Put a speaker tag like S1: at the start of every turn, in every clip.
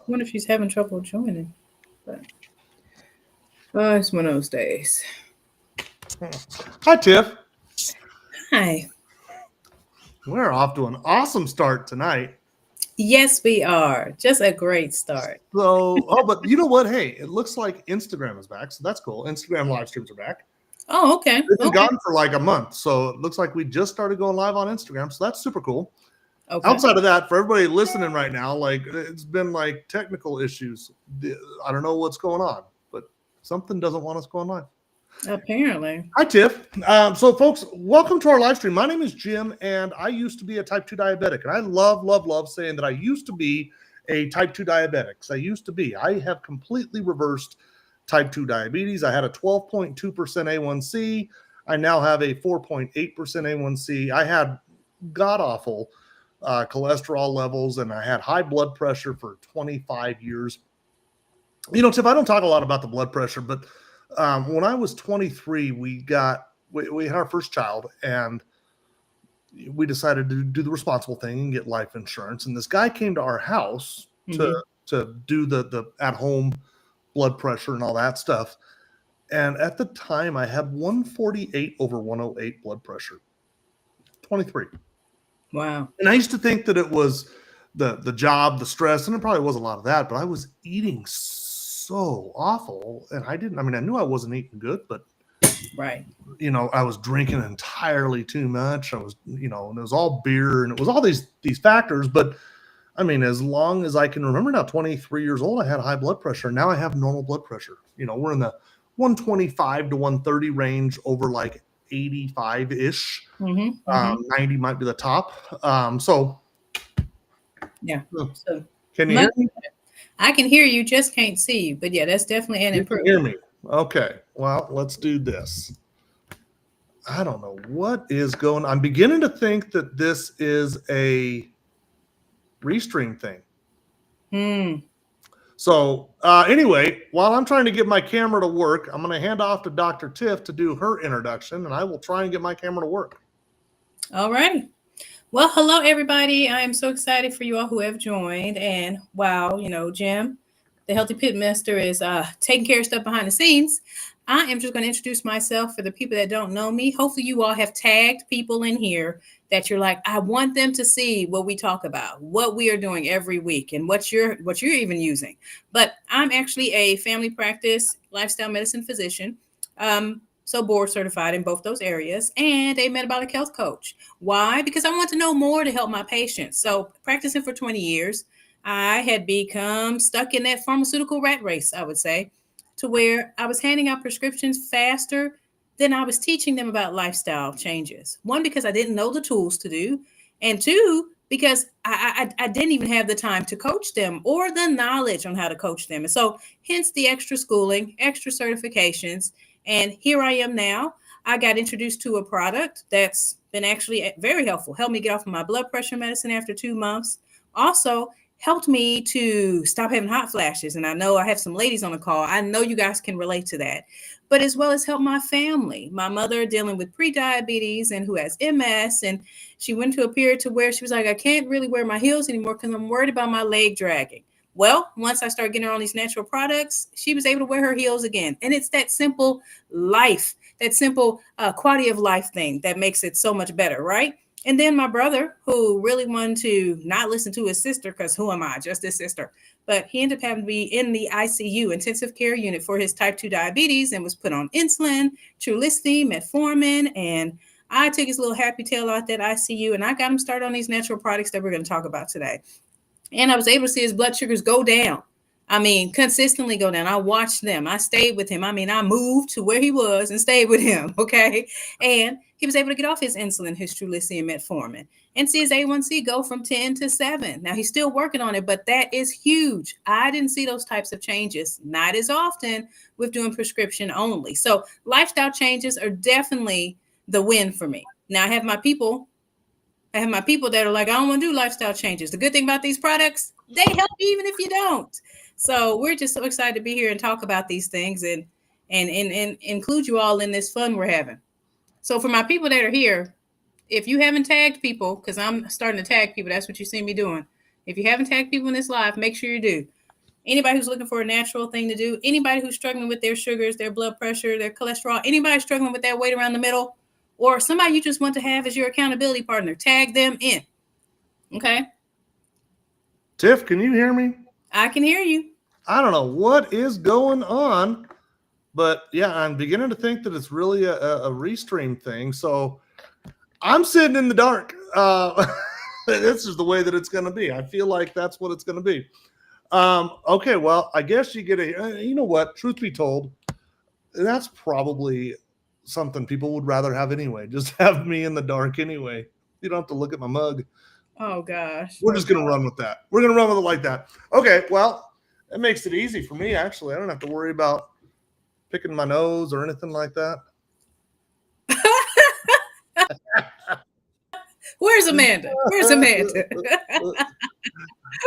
S1: wonder if she's having trouble joining. But oh, it's one of those days.
S2: Hi, Tiff.
S1: Hi.
S2: We're off to an awesome start tonight.
S1: Yes, we are. Just a great start.
S2: But you know what? Hey, it looks like Instagram is back, so that's cool. Instagram live streams are back.
S1: Oh, okay.
S2: They've been
S1: Okay.
S2: gone for like a month, so it looks like we just started going live on Instagram, so that's super cool.
S1: Okay.
S2: Outside of that, for everybody listening right now, like it's been like technical issues. I don't know what's going on, but something doesn't want us going live.
S1: Apparently.
S2: Hi, Tiff. So, folks, welcome to our live stream. My name is Jim, and I used to be a type 2 diabetic. And I love saying that I used to be a type 2 diabetic. So I used to be. I have completely reversed type 2 diabetes. I had a 12.2% A1C. I now have a 4.8% A1C. I had god awful cholesterol levels, and I had high blood pressure for 25 years. You know, Tiff, I don't talk a lot about the blood pressure, but when I was 23, we had our first child, and we decided to do the responsible thing and get life insurance. And this guy came to our house to do the at home blood pressure and all that stuff. And at the time, I had 148 over 108 blood pressure. 23.
S1: Wow.
S2: And I used to think that it was the job, the stress, and it probably was a lot of that. But I was eating so awful, and I knew I wasn't eating good, but
S1: Right.
S2: I was drinking entirely too much. I was, and it was all beer, and it was all these factors. But I mean, as long as I can remember now, 23 years old, I had high blood pressure. Now I have normal blood pressure. We're in the 125 to 130 range over like 85 ish. 90 might be the top.
S1: Yeah. So
S2: Can you hear me?
S1: I can hear you, just can't see you. But yeah, that's definitely an improvement.
S2: Hear me? Okay. Well, let's do this. I don't know what is going on. I'm beginning to think that this is a restream thing. So anyway, while I'm trying to get my camera to work, I'm going to hand off to Dr. Tiff to do her introduction, and I will try and get my camera to work.
S1: All righty. Well, hello, everybody. I am so excited for you all who have joined. And wow, Jim, the Healthy Pitmaster, is taking care of stuff behind the scenes. I am just going to introduce myself for the people that don't know me. Hopefully, you all have tagged people in here that you're like, I want them to see what we talk about, what we are doing every week, and what you're even using. But I'm actually a family practice lifestyle medicine physician. So board certified in both those areas, and a metabolic health coach. Why? Because I want to know more to help my patients. So practicing for 20 years, I had become stuck in that pharmaceutical rat race, I would say, to where I was handing out prescriptions faster than I was teaching them about lifestyle changes. One, because I didn't know the tools to do, and two, because I didn't even have the time to coach them or the knowledge on how to coach them. And so, hence the extra schooling, extra certifications. And here I am now. I got introduced to a product that's been actually very helpful. Helped me get off of my blood pressure medicine after 2 months. Also, helped me to stop having hot flashes. And I know I have some ladies on the call. I know you guys can relate to that. But as well as help my family. My mother dealing with pre-diabetes and who has MS. And she went to a period to where she was like, I can't really wear my heels anymore because I'm worried about my leg dragging. Well, once I started getting her on these natural products, she was able to wear her heels again. And it's that simple life, that simple quality of life thing that makes it so much better, right? And then my brother, who really wanted to not listen to his sister, because who am I? Just his sister. But he ended up having to be in the ICU, intensive care unit, for his type 2 diabetes and was put on insulin, Trulicity, metformin. And I took his little happy tail out that ICU and I got him started on these natural products that we're going to talk about today. And I was able to see his blood sugars go down. I mean, consistently go down. I watched them. I stayed with him. I mean, I moved to where he was and stayed with him. Okay. And he was able to get off his insulin, his Trulicity and metformin, and see his A1C go from 10 to 7. Now he's still working on it, but that is huge. I didn't see those types of changes, not as often with doing prescription only. So lifestyle changes are definitely the win for me. Now I have my people that are like, I don't want to do lifestyle changes. The good thing about these products, they help you even if you don't. So we're just so excited to be here and talk about these things and include you all in this fun we're having. So for my people that are here, if you haven't tagged people, because I'm starting to tag people, that's what you see me doing. If you haven't tagged people in this live, make sure you do. Anybody who's looking for a natural thing to do, anybody who's struggling with their sugars, their blood pressure, their cholesterol, anybody struggling with that weight around the middle, or somebody you just want to have as your accountability partner, tag them in. Okay?
S2: Tiff, can you hear me?
S1: I can hear you.
S2: I don't know what is going on, but yeah, I'm beginning to think that it's really a restream thing. So I'm sitting in the dark. This is the way that it's going to be. I feel like that's what it's going to be. Okay, well, I guess you get you know what? Truth be told, that's probably something people would rather have anyway. Just have me in the dark anyway. You don't have to look at my mug.
S1: Oh gosh.
S2: We're just going to run with that. We're going to run with it like that. Okay, well, that makes it easy for me, actually. I don't have to worry about picking my nose or anything like that.
S1: Where's Amanda? Where's Amanda?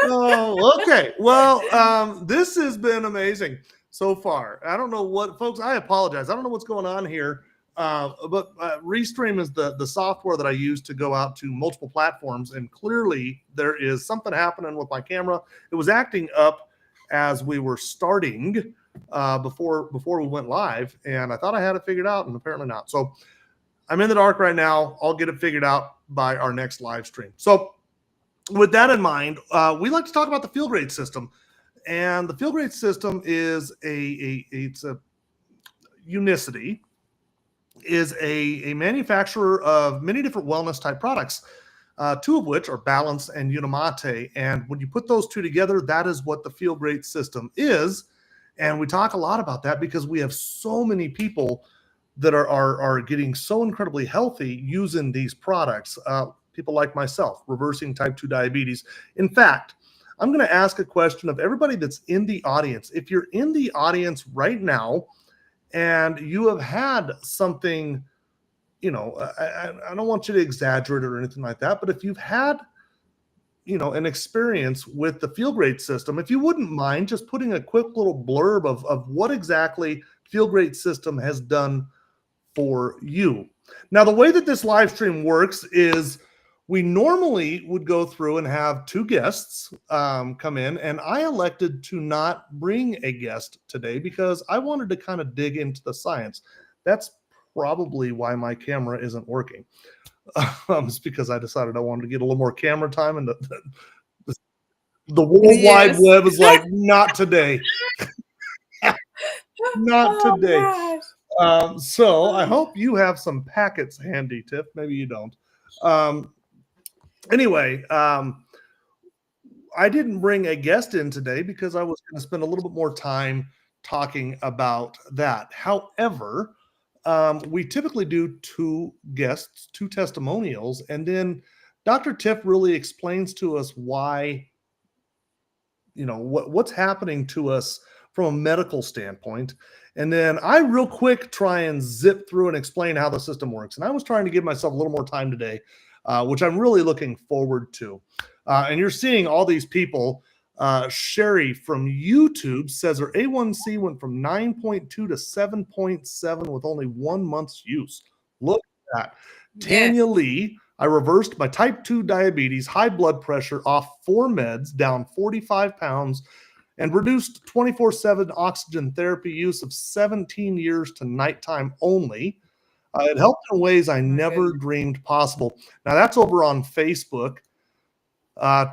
S2: Oh, okay. Well, this has been amazing so far. I don't know what, folks, I apologize. I don't know what's going on here. But Restream is the software that I use to go out to multiple platforms. And clearly there is something happening with my camera. It was acting up as we were starting before we went live. And I thought I had it figured out, and apparently not. So I'm in the dark right now. I'll get it figured out by our next live stream. So with that in mind, we like to talk about the Feel Great system. And the Feel Great system is it's a Unicity is a manufacturer of many different wellness type products, two of which are Balance and Unimate. And when you put those two together, that is what the Feel Great system is. And we talk a lot about that because we have so many people that are getting so incredibly healthy using these products. People like myself, reversing type 2 diabetes. In fact, I'm going to ask a question of everybody that's in the audience. If you're in the audience right now and you have had something, you know, I don't want you to exaggerate or anything like that, but if you've had, you know, an experience with the Feel Great system, if you wouldn't mind just putting a quick little blurb of what exactly Feel Great system has done for you. Now, the way that this live stream works is we normally would go through and have two guests come in, and I elected to not bring a guest today because I wanted to kind of dig into the science. That's probably why my camera isn't working. It's because I decided I wanted to get a little more camera time, and the World Wide Web is like, not today. Not today. So I hope you have some packets handy, Tiff. Maybe you don't. Anyway, I didn't bring a guest in today because I was going to spend a little bit more time talking about that. However, we typically do two guests, two testimonials, and then Dr. Tiff really explains to us why, you know, what's happening to us from a medical standpoint. And then I real quick try and zip through and explain how the system works. And I was trying to give myself a little more time today, which I'm really looking forward to. And you're seeing all these people. Sherry from YouTube says her A1C went from 9.2 to 7.7 with only 1 month's use. Look at that. Tanya Lee, I reversed my type 2 diabetes, high blood pressure off 4 meds, down 45 pounds, and reduced 24/7 oxygen therapy use of 17 years to nighttime only. It helped in ways I never dreamed possible. Now, that's over on Facebook.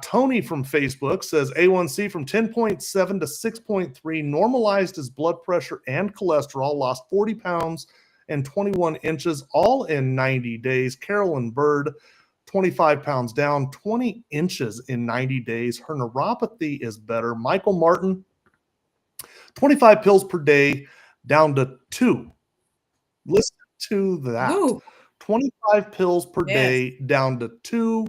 S2: Tony from Facebook says A1C from 10.7 to 6.3, normalized his blood pressure and cholesterol, lost 40 pounds and 21 inches, all in 90 days. Carolyn Bird, 25 pounds down, 20 inches in 90 days. Her neuropathy is better. Michael Martin, 25 pills per day, down to 2. Listen to that. Ooh. 25 pills per day, down to 2.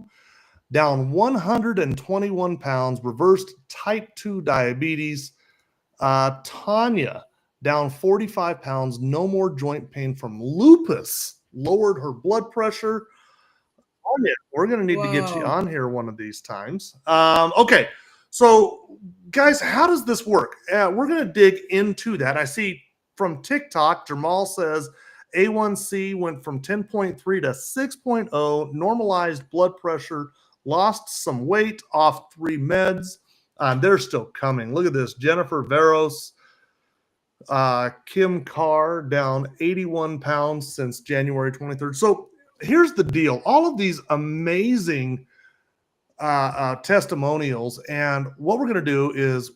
S2: Down 121 pounds, reversed type 2 diabetes. Tanya, down 45 pounds, no more joint pain from lupus, lowered her blood pressure. Tanya, we're going to need to get you on here one of these times. Okay, so guys, how does this work? We're going to dig into that. I see from TikTok, Jamal says A1C went from 10.3 to 6.0, normalized blood pressure, lost some weight off 3 meds. They're still coming. Look at this. Jennifer Veros, Kim Carr down 81 pounds since January 23rd. So here's the deal. All of these amazing testimonials. And what we're going to do is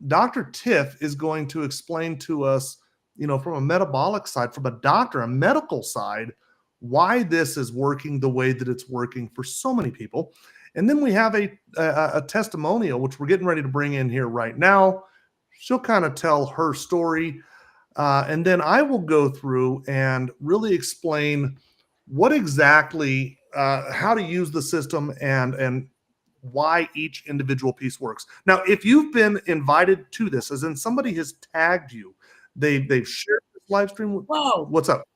S2: Dr. Tiff is going to explain to us, from a metabolic side, from a doctor, a medical side, why this is working the way that it's working for so many people. And then we have a testimonial, which we're getting ready to bring in here right now. She'll kind of tell her story. And then I will go through and really explain what exactly, how to use the system and why each individual piece works. Now, if you've been invited to this, as in somebody has tagged you, they've shared this live stream.
S1: Whoa.
S2: What's up?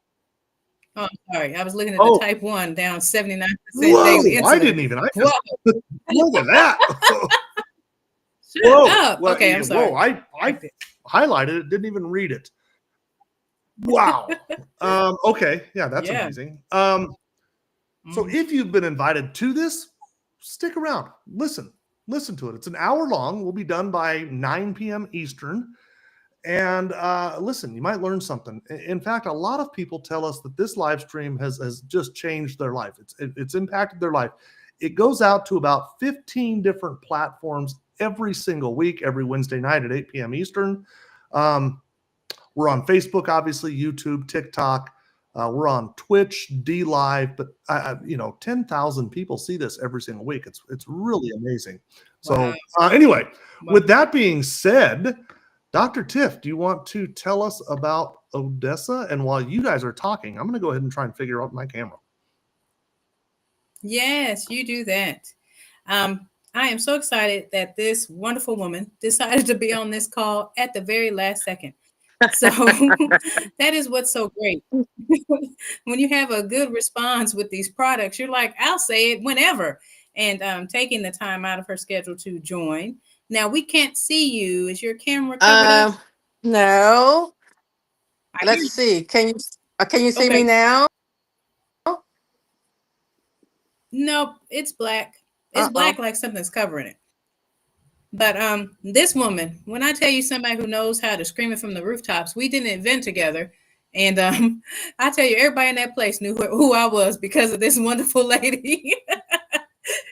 S1: Oh, I'm sorry. I was looking at the type 1 down 79% daily insulin.
S2: I didn't even. Look at that.
S1: Shut up.
S2: Well,
S1: okay, I'm sorry.
S2: Whoa, I highlighted it, didn't even read it. Wow. Okay. Yeah, that's amazing. So if you've been invited to this, stick around. Listen to it. It's an hour long. We'll be done by 9 p.m. Eastern. And listen, you might learn something. In fact, a lot of people tell us that this live stream has just changed their life. It's impacted their life. It goes out to about 15 different platforms every single week, every Wednesday night at 8 p.m. Eastern. We're on Facebook, obviously, YouTube, TikTok. We're on Twitch, D Live, but 10,000 people see this every single week. It's really amazing. So anyway, with that being said, Dr. Tiff, do you want to tell us about Odessa? And while you guys are talking, I'm going to go ahead and try and figure out my camera.
S1: Yes, you do that. I am so excited that this wonderful woman decided to be on this call at the very last second. So that is what's so great. When you have a good response with these products, you're like, I'll say it whenever. And taking the time out of her schedule to join. Now, we can't see you. Is your camera covered up?
S3: No. Let's see. Can you see me now?
S1: Nope, it's black. It's black like something's covering it. But this woman, when I tell you somebody who knows how to scream it from the rooftops, we did an event together. And I tell you, everybody in that place knew who I was because of this wonderful lady.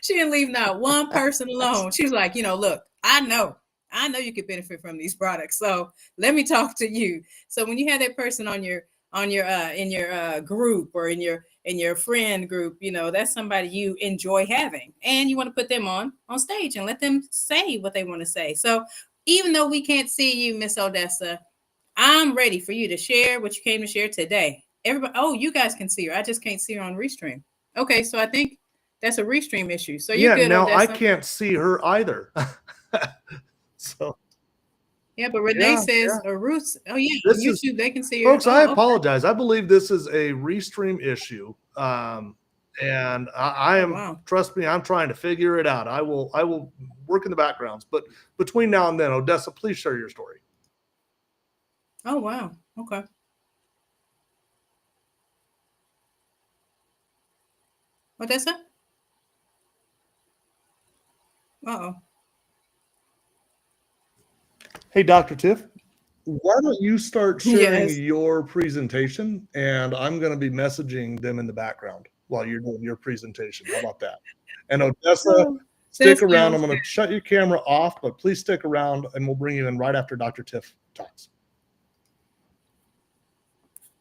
S1: She didn't leave not one person alone. She was like, look, I know you could benefit from these products. So let me talk to you. So when you have that person in your group or in your friend group, that's somebody you enjoy having, and you want to put them on stage and let them say what they want to say. So even though we can't see you, Miss Odessa, I'm ready for you to share what you came to share today. Everybody, you guys can see her. I just can't see her on Restream. Okay, so I think that's a Restream issue. So you're good,
S2: now
S1: Odessa.
S2: I can't see her either. So
S1: yeah, but Renee says Ruth. Oh yeah, on YouTube they can see her.
S2: Folks, I apologize. I believe this is a Restream issue. And I am trust me, I'm trying to figure it out. I will work in the backgrounds, but between now and then, Odessa, please share your story.
S1: Oh wow. Okay. Odessa? Uh-oh.
S2: Hey, Dr. Tiff, why don't you start sharing your presentation, and I'm going to be messaging them in the background while you're doing your presentation. How about that? And Odessa, stick around. I'm going to shut your camera off, but please stick around, and we'll bring you in right after Dr. Tiff talks.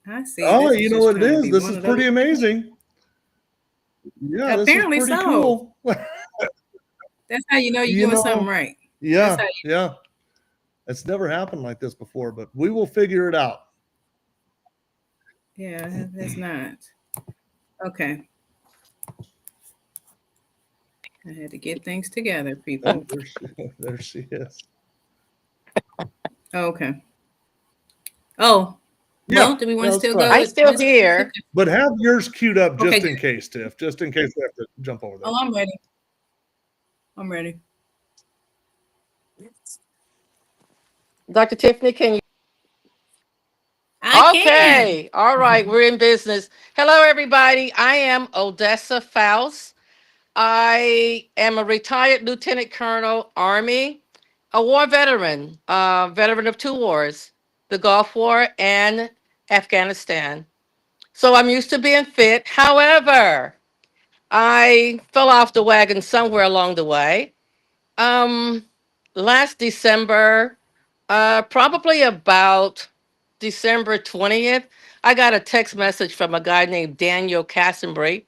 S1: I see.
S2: Oh, you know what it is? This is pretty amazing. Yeah,
S1: apparently
S2: this is pretty cool.
S1: That's how you know you're doing something right.
S2: Yeah, yeah. It's never happened like this before, but we will figure it out.
S1: Yeah, that's not. Okay. I had to get things together, people.
S2: There she is.
S1: Okay. Oh, well, do we want to still go?
S3: I'm still here.
S2: But have yours queued up just in case, Tiff, just in case we have to jump over there.
S1: Oh, I'm ready. I'm ready.
S3: Dr. Tiffany, can you?
S1: Okay.
S3: All right. We're in business. Hello, everybody. I am Odessa Faust. I am a retired lieutenant colonel, Army, a war veteran, veteran of two wars, the Gulf War and Afghanistan. So I'm used to being fit. However, I fell off the wagon somewhere along the way. Um, Last December, probably about December 20th, I got a text message from a guy named Daniel Cassenbury.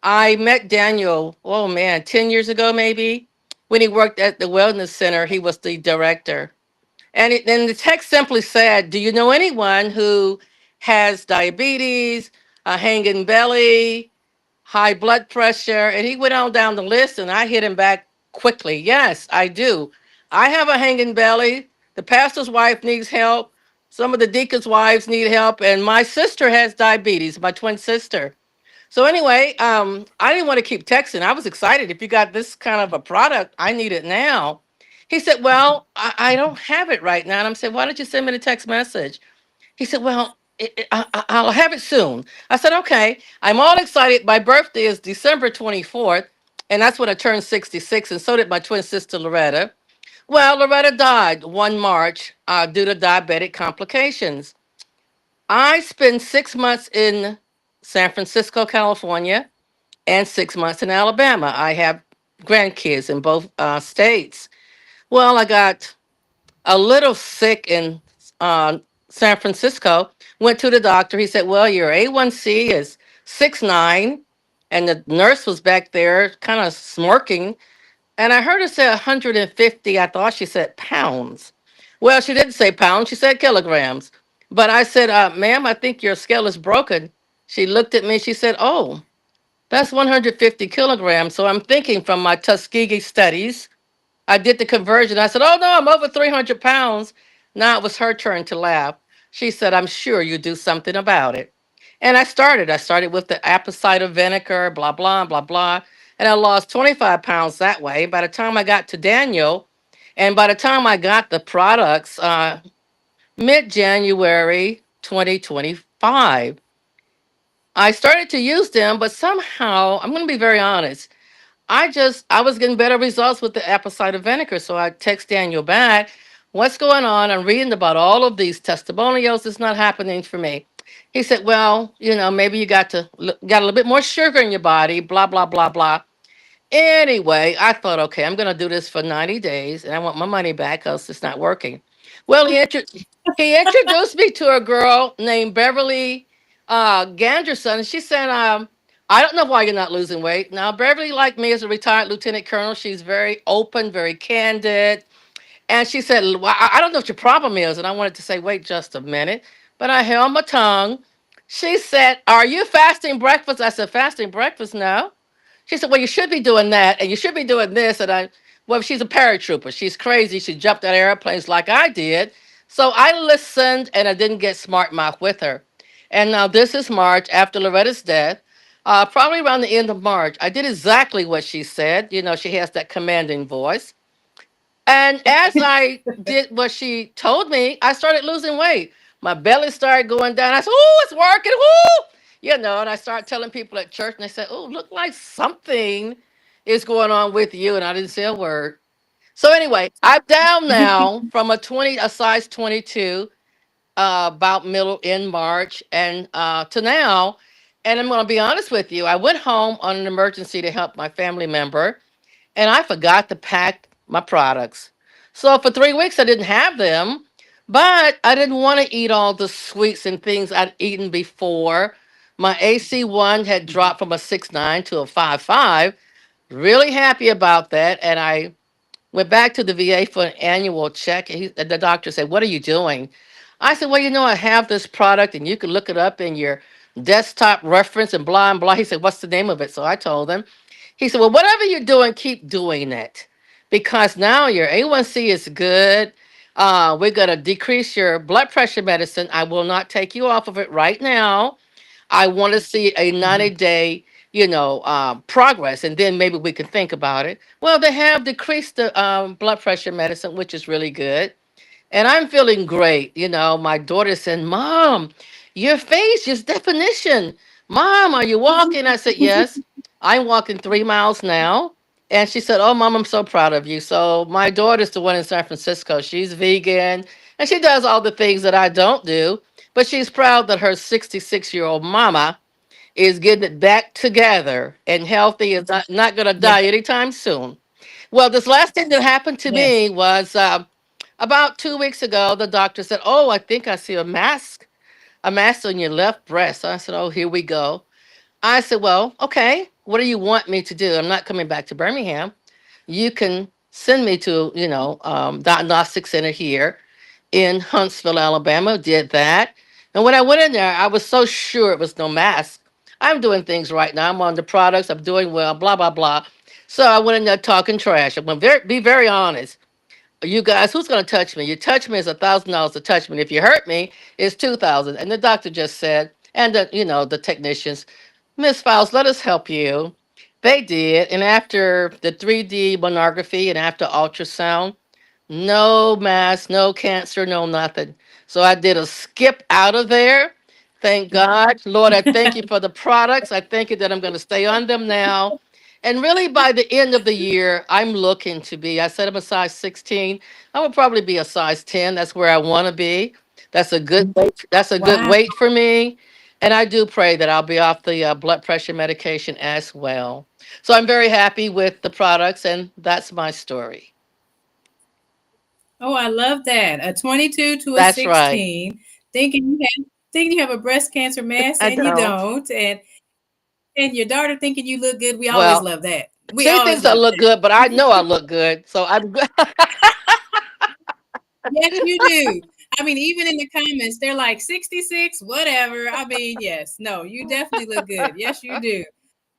S3: I met Daniel, oh man, 10 years ago maybe, when he worked at the Wellness Center. He was the director. And the text simply said, do you know anyone who has diabetes, a hanging belly, high blood pressure? And he went on down the list, and I hit him back quickly. Yes, I do. I have a hanging belly. The pastor's wife needs help. Some of the deacons' wives need help. And my sister has diabetes, my twin sister. So anyway, I didn't want to keep texting. I was excited. If you got this kind of a product, I need it now. He said, well, I don't have it right now. And I'm saying, why don't you send me the text message? He said, well, I'll have it soon. I said, okay. I'm all excited. My birthday is December 24th, and that's when I turned 66, and so did my twin sister, Loretta. Well, Loretta died 1 March due to diabetic complications. I spent 6 months in San Francisco, California, and 6 months in Alabama. I have grandkids in both states. Well, I got a little sick in uh, San Francisco. Went to the doctor. He said, well, your A1C is 6.9. And the nurse was back there kind of smirking. And I heard her say 150. I thought she said pounds. Well, she didn't say pounds. She said kilograms. But I said, ma'am, I think your scale is broken. She looked at me. She said, oh, that's 150 kilograms. So I'm thinking from my Tuskegee studies, I did the conversion. I said, oh no, I'm over 300 pounds. Now it was her turn to laugh. She said, I'm sure you do something about it. And I started. I started with the apple cider vinegar, blah, blah, blah, blah. And I lost 25 pounds that way. By the time I got to Daniel, and by the time I got the products, mid January 2025, I started to use them, but somehow, I'm going to be very honest, I was getting better results with the apple cider vinegar. So I text Daniel back, what's going on? I'm reading about all of these testimonials. It's not happening for me. He said, well, maybe you got a little bit more sugar in your body, blah, blah, blah, blah. Anyway, I thought, okay, I'm going to do this for 90 days and I want my money back because it's not working. Well, he introduced me to a girl named Beverly Ganderson. She said, I don't know why you're not losing weight. Now, Beverly, like me, is a retired lieutenant colonel. She's very open, very candid. And she said, well, I don't know what your problem is. And I wanted to say, wait just a minute. But I held my tongue. She said, are you fasting breakfast? I said, fasting breakfast? No. She said, well, you should be doing that. And you should be doing this. Well, she's a paratrooper. She's crazy. She jumped out of airplanes like I did. So I listened and I didn't get smart mouth with her. And now this is March after Loretta's death. Probably around the end of March, I did exactly what she said. She has that commanding voice. And as I did what she told me, I started losing weight. My belly started going down. I said, "Oh, it's working!" Woo! And I started telling people at church, and they said, "Oh, look like something is going on with you." And I didn't say a word. So anyway, I'm down now from a size 22, about middle in March, and to now. And I'm going to be honest with you. I went home on an emergency to help my family member, and I forgot to pack my products. So for 3 weeks, I didn't have them, but I didn't want to eat all the sweets and things I'd eaten before. My AC1 had dropped from a 6.9 to a 5.5. Really happy about that. And I went back to the VA for an annual check. And the doctor said, what are you doing? I said, well, I have this product and you can look it up in your desktop reference and blah and blah. He said, what's the name of it? So I told him. He said, well, whatever you're doing, keep doing it because now your A1C is good. We're going to decrease your blood pressure medicine. I will not take you off of it right now. I want to see a
S2: Mhm.
S3: 90-day, progress, and then maybe we can think about it. Well, they have decreased the blood pressure medicine, which is really good. And I'm feeling great. My daughter said, Mom, your face, your definition. Mom, are you walking? I said, yes. I'm walking 3 miles now. And she said, "Oh, Mom, I'm so proud of you." So my daughter's the one in San Francisco. She's vegan and she does all the things that I don't do. But she's proud that her 66-year-old mama is getting it back together and healthy, is not going to
S1: Yes,
S3: die anytime soon. Well, this last thing that happened to
S1: yes.
S3: me was about 2 weeks ago. The doctor said, "Oh, I think I see a mass on your left breast." I said, "Oh, here we go." I said, "Well, okay. What do you want me to do? I'm not coming back to Birmingham. You can send me to, diagnostic center here in Huntsville, Alabama." Did that. And when I went in there, I was so sure it was no mask. I'm doing things right now. I'm on the products. I'm doing well, blah, blah, blah. So I went in there talking trash. I'm going to be very honest. You guys, who's going to touch me? You touch me, it's $1,000 to touch me. And if you hurt me, it's 2,000. And the doctor just said, and the technicians, "Miss Files, let us help you." They did. And after the 3D monography and after ultrasound, no mass, no cancer, no nothing. So I did a skip out of there. Thank God. Lord, I thank you for the products. I thank you that I'm going to stay on them now. And really, by the end of the year, I'm looking to be, I said I'm a size 16. I would probably be a size 10. That's where I want to be. That's a good weight. That's a good
S1: Wow.
S3: weight for me. And I do pray that I'll be off the blood pressure medication as well. So I'm very happy with the products, and that's my story.
S1: Oh, I love that. A 22 to a
S3: That's right.
S1: 16, thinking you have a breast cancer mass
S3: I
S1: and you
S3: don't.
S1: don't, and your daughter thinking you look good. We always
S3: Well,
S1: love that. We
S3: she
S1: always
S3: thinks I
S1: love
S3: look
S1: that.
S3: good, but I know I look good. So I'm good.
S1: Yes, you do. I mean, even in the comments, they're like 66, whatever. I mean, yes, no, you definitely look good. Yes, you do.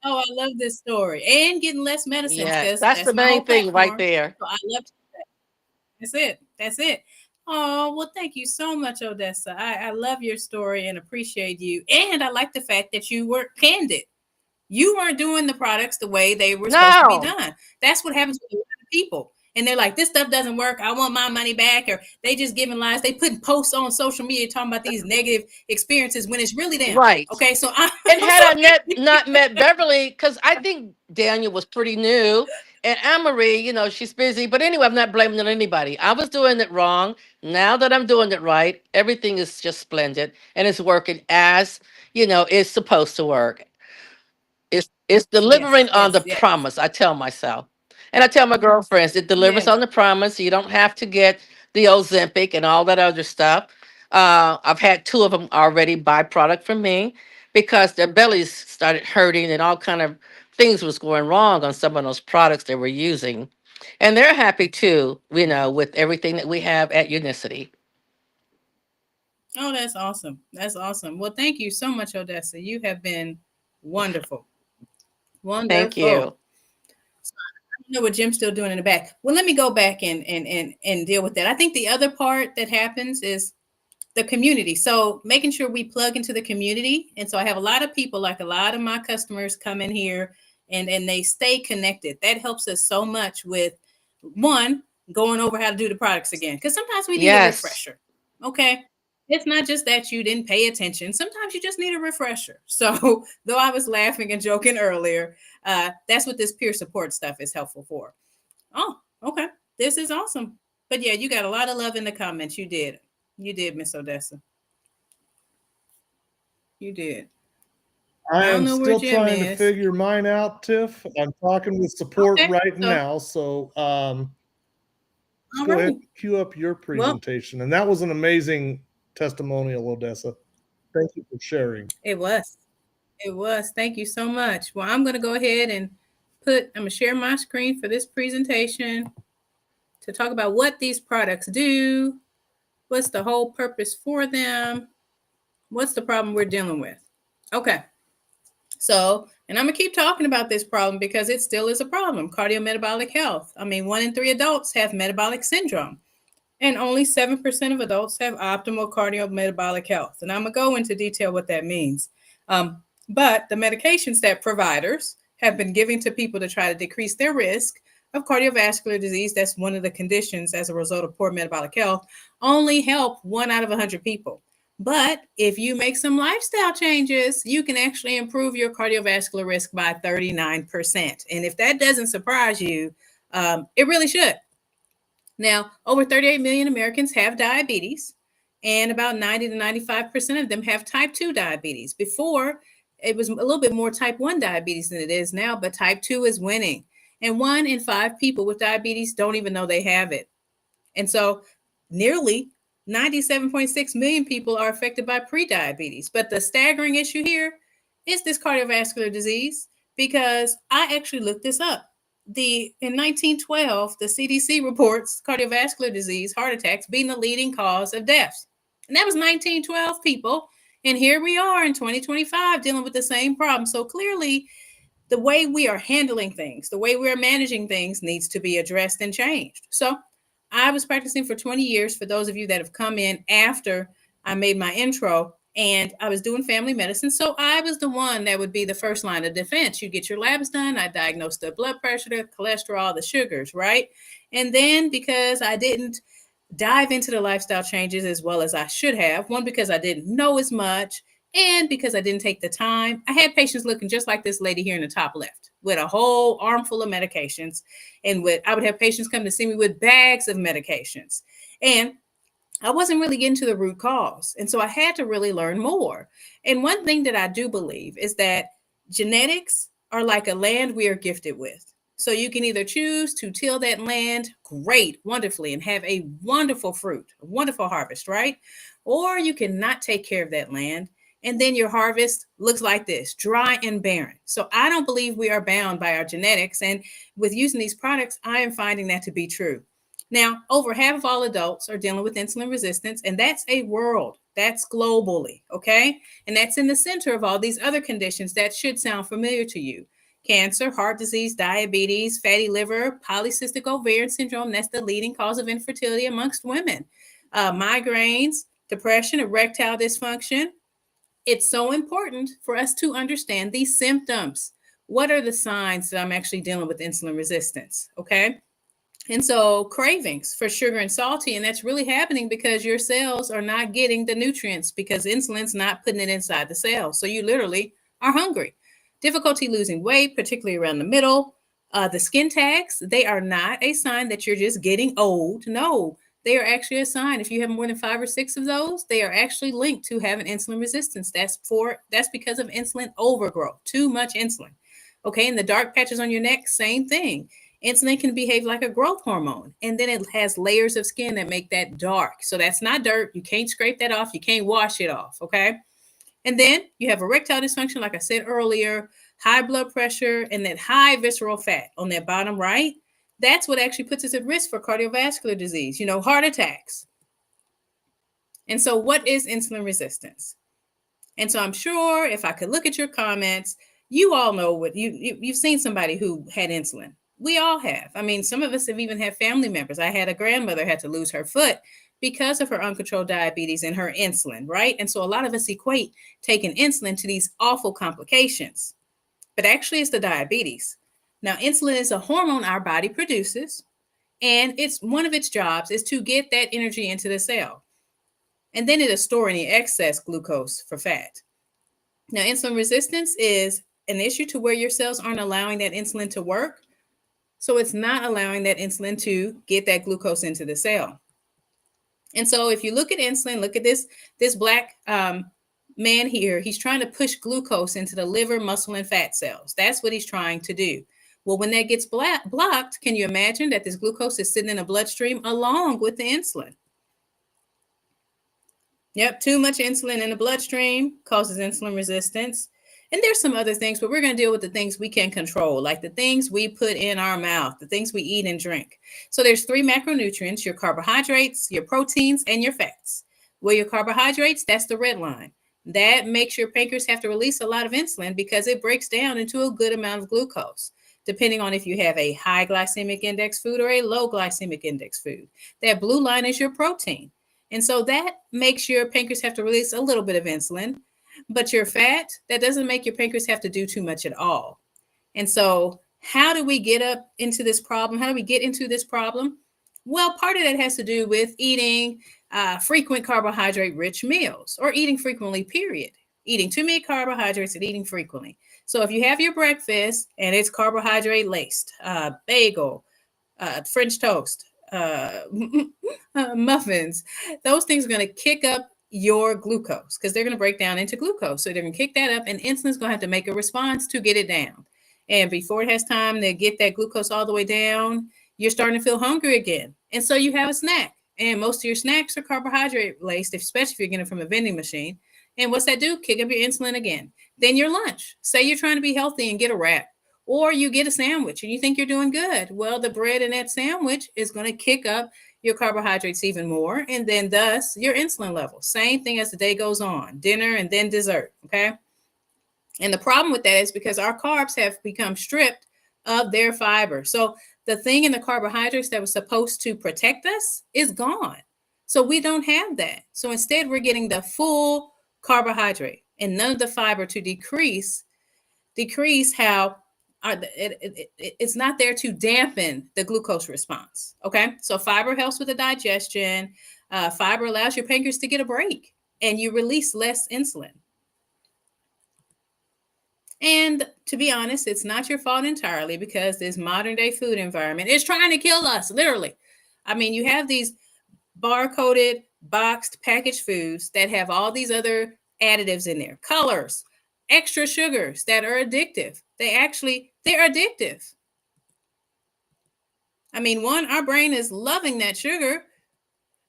S1: Oh, I love this story. And getting less medicines
S3: Yes,
S1: because
S3: that's the
S1: that's my
S3: main
S1: whole
S3: thing right
S1: platform.
S3: there.
S1: So I love that. That's it. That's it. Oh, well, thank you so much, Odessa. I love your story and appreciate you. And I like the fact that you were candid. You weren't doing the products the way they were supposed to be
S3: No,
S1: done. That's what happens with a lot of people. And they're like, this stuff doesn't work. I want my money back. Or they just giving lies. They putting posts on social media talking about these negative experiences when it's really them.
S3: right.
S1: Okay, so
S3: And
S1: I'm
S3: had I
S1: sorry.
S3: not met Beverly, because I think Daniel was pretty new, and Anne-Marie, she's busy. But anyway, I'm not blaming it on anybody. I was doing it wrong. Now that I'm doing it right, everything is just splendid, and it's working as it's supposed to work. It's
S1: Yes,
S3: delivering on
S1: yes,
S3: the
S1: yes,
S3: promise. I tell myself, and I tell my girlfriends, it delivers
S1: yes.
S3: on the promise. You don't have to get the Ozempic and all that other stuff. I've had two of them already buy product from me because their bellies started hurting and all kind of things was going wrong on some of those products they were using, and they're happy too. With everything that we have at Unicity.
S1: Oh, that's awesome. That's awesome. Well, thank you so much, Odessa. You have been wonderful.
S3: Thank
S1: Wonderful.
S3: you.
S1: I don't know what Jim's still doing in the back. Well, let me go back and deal with that. I think the other part that happens is the community. So making sure we plug into the community. And so I have a lot of people, like a lot of my customers come in here and they stay connected. That helps us so much with one, going over how to do the products again. Because sometimes we need a
S3: Yes.
S1: refresher. Okay. It's not just that you didn't pay attention. Sometimes you just need a refresher. So though I was laughing and joking earlier, that's what this peer support stuff is helpful for. Oh, okay. This is awesome. But yeah, you got a lot of love in the comments. You did. You did, Miss Odessa. You did.
S2: I
S1: I don't
S2: am
S1: know where
S2: still
S1: Jim
S2: trying to
S1: is.
S2: figure mine out, Tiff. I'm talking with support
S1: Okay.
S2: right
S1: So,
S2: now. So let's
S1: all
S2: go ahead
S1: right.
S2: and cue up your
S1: Well,
S2: presentation. And that was an amazing testimonial, Odessa. Thank you for sharing.
S1: it was. It was. Thank you so much. Well, I'm going to go ahead and I'm going to share my screen for this presentation to talk about what these products do, what's the whole purpose for them, what's the problem we're dealing with. Okay. So, and I'm going to keep talking about this problem because it still is a problem cardiometabolic health. I mean, 1 in 3 adults have metabolic syndrome, and only 7% of adults have optimal cardiometabolic health. And I'm going to go into detail what that means. But the medications that providers have been giving to people to try to decrease their risk of cardiovascular disease, that's one of the conditions as a result of poor metabolic health, only help 1 out of 100 people. But if you make some lifestyle changes, you can actually improve your cardiovascular risk by 39%. And if that doesn't surprise you, it really should. Now, over 38 million Americans have diabetes, and about 90 to 95% of them have type 2 diabetes. Before, it was a little bit more type 1 diabetes than it is now, but type 2 is winning. And 1 in 5 people with diabetes don't even know they have it. And so, nearly 97.6 million people are affected by prediabetes. But the staggering issue here is this cardiovascular disease, because I actually looked this up. In 1912, the CDC reports cardiovascular disease, heart attacks, being the leading cause of deaths. And that was 1912, people. And here we are in 2025 dealing with the same problem. So clearly, the way we are handling things, the way we are managing things needs to be addressed and changed. So I was practicing for 20 years, for those of you that have come in after I made my intro, and I was doing family medicine. So I was the one that would be the first line of defense. You get your labs done, I diagnose the blood pressure, the cholesterol, the sugars, right? And then because I didn't dive into the lifestyle changes as well as I should have, one, because I didn't know as much, and because I didn't take the time, I had patients looking just like this lady here in the top left with a whole armful of medications. And I would have patients come to see me with bags of medications. And I wasn't really getting to the root cause. And so I had to really learn more. And one thing that I do believe is that genetics are like a land we are gifted with. So you can either choose to till that land great, wonderfully, and have a wonderful fruit, a wonderful harvest, right? Or you can not take care of that land, and then your harvest looks like this, dry and barren. So I don't believe we are bound by our genetics. And with using these products, I am finding that to be true. Now, over half of all adults are dealing with insulin resistance, and that's a world. That's globally, okay? And that's in the center of all these other conditions that should sound familiar to you. Cancer, heart disease, diabetes, fatty liver, polycystic ovarian syndrome, that's the leading cause of infertility amongst women. Migraines, depression, erectile dysfunction. It's so important for us to understand these symptoms. What are the signs that I'm actually dealing with insulin resistance, okay? And so cravings for sugar and salty, and that's really happening because your cells are not getting the nutrients because insulin's not putting it inside the cell. So you literally are hungry. Difficulty losing weight, particularly around the middle. The skin tags, they are not a sign that you're just getting old. No, they are actually a sign. If you have more than 5 or 6 of those, they are actually linked to having insulin resistance. That's because of insulin overgrowth, too much insulin. Okay, and the dark patches on your neck, same thing. Insulin can behave like a growth hormone, and then it has layers of skin that make that dark. So that's not dirt. You can't scrape that off. You can't wash it off. Okay. And then you have erectile dysfunction, like I said earlier, high blood pressure, and that high visceral fat on that bottom right. That's what actually puts us at risk for cardiovascular disease, heart attacks. And so, what is insulin resistance? And so, I'm sure if I could look at your comments, you all know what you've seen somebody who had insulin. We all have. I mean, some of us have even had family members. I had a grandmother had to lose her foot because of her uncontrolled diabetes and her insulin, right? And so a lot of us equate taking insulin to these awful complications. But actually, it's the diabetes. Now, insulin is a hormone our body produces, and it's one of its jobs is to get that energy into the cell. And then it'll store any excess glucose for fat. Now, insulin resistance is an issue to where your cells aren't allowing that insulin to work. So it's not allowing that insulin to get that glucose into the cell. And so if you look at insulin, look at this black man here. He's trying to push glucose into the liver, muscle, and fat cells. That's what he's trying to do. Well, when that gets blocked, can you imagine that this glucose is sitting in the bloodstream along with the insulin? Yep, too much insulin in the bloodstream causes insulin resistance. And there's some other things, but we're going to deal with the things we can control, like the things we put in our mouth, the things we eat and drink. So there's 3 macronutrients: your carbohydrates, your proteins, and your fats. Well, your carbohydrates, that's the red line. That makes your pancreas have to release a lot of insulin because it breaks down into a good amount of glucose, depending on if you have a high glycemic index food or a low glycemic index food. That blue line is your protein. And so that makes your pancreas have to release a little bit of insulin. But your fat, that doesn't make your pancreas have to do too much at all. And so how do we get up into this problem? How do we get into this problem? Well, part of that has to do with eating frequent carbohydrate rich meals, or eating frequently, period. Eating too many carbohydrates and eating frequently. So if you have your breakfast and it's carbohydrate laced, bagel, French toast, muffins, those things are going to kick up your glucose because they're going to break down into glucose. So they're going to kick that up, and insulin's going to have to make a response to get it down. And before it has time to get that glucose all the way down, you're starting to feel hungry again. And so you have a snack. And most of your snacks are carbohydrate laced, especially if you're getting it from a vending machine. And what's that do? Kick up your insulin again. Then your lunch. Say you're trying to be healthy and get a wrap, or you get a sandwich and you think you're doing good. Well, the bread in that sandwich is going to kick up your carbohydrates even more, and then thus your insulin level. Same thing as the day goes on, dinner and then dessert. Okay. And the problem with that is because our carbs have become stripped of their fiber. So the thing in the carbohydrates that was supposed to protect us is gone. So we don't have that. So instead, we're getting the full carbohydrate and none of the fiber to decrease how it's not there to dampen the glucose response. Okay. So fiber helps with the digestion. Fiber allows your pancreas to get a break and you release less insulin. And to be honest, it's not your fault entirely because this modern day food environment is trying to kill us, literally. I mean, you have these barcoded, boxed, packaged foods that have all these other additives in there, colors, extra sugars that are addictive. They're addictive. I mean, our brain is loving that sugar.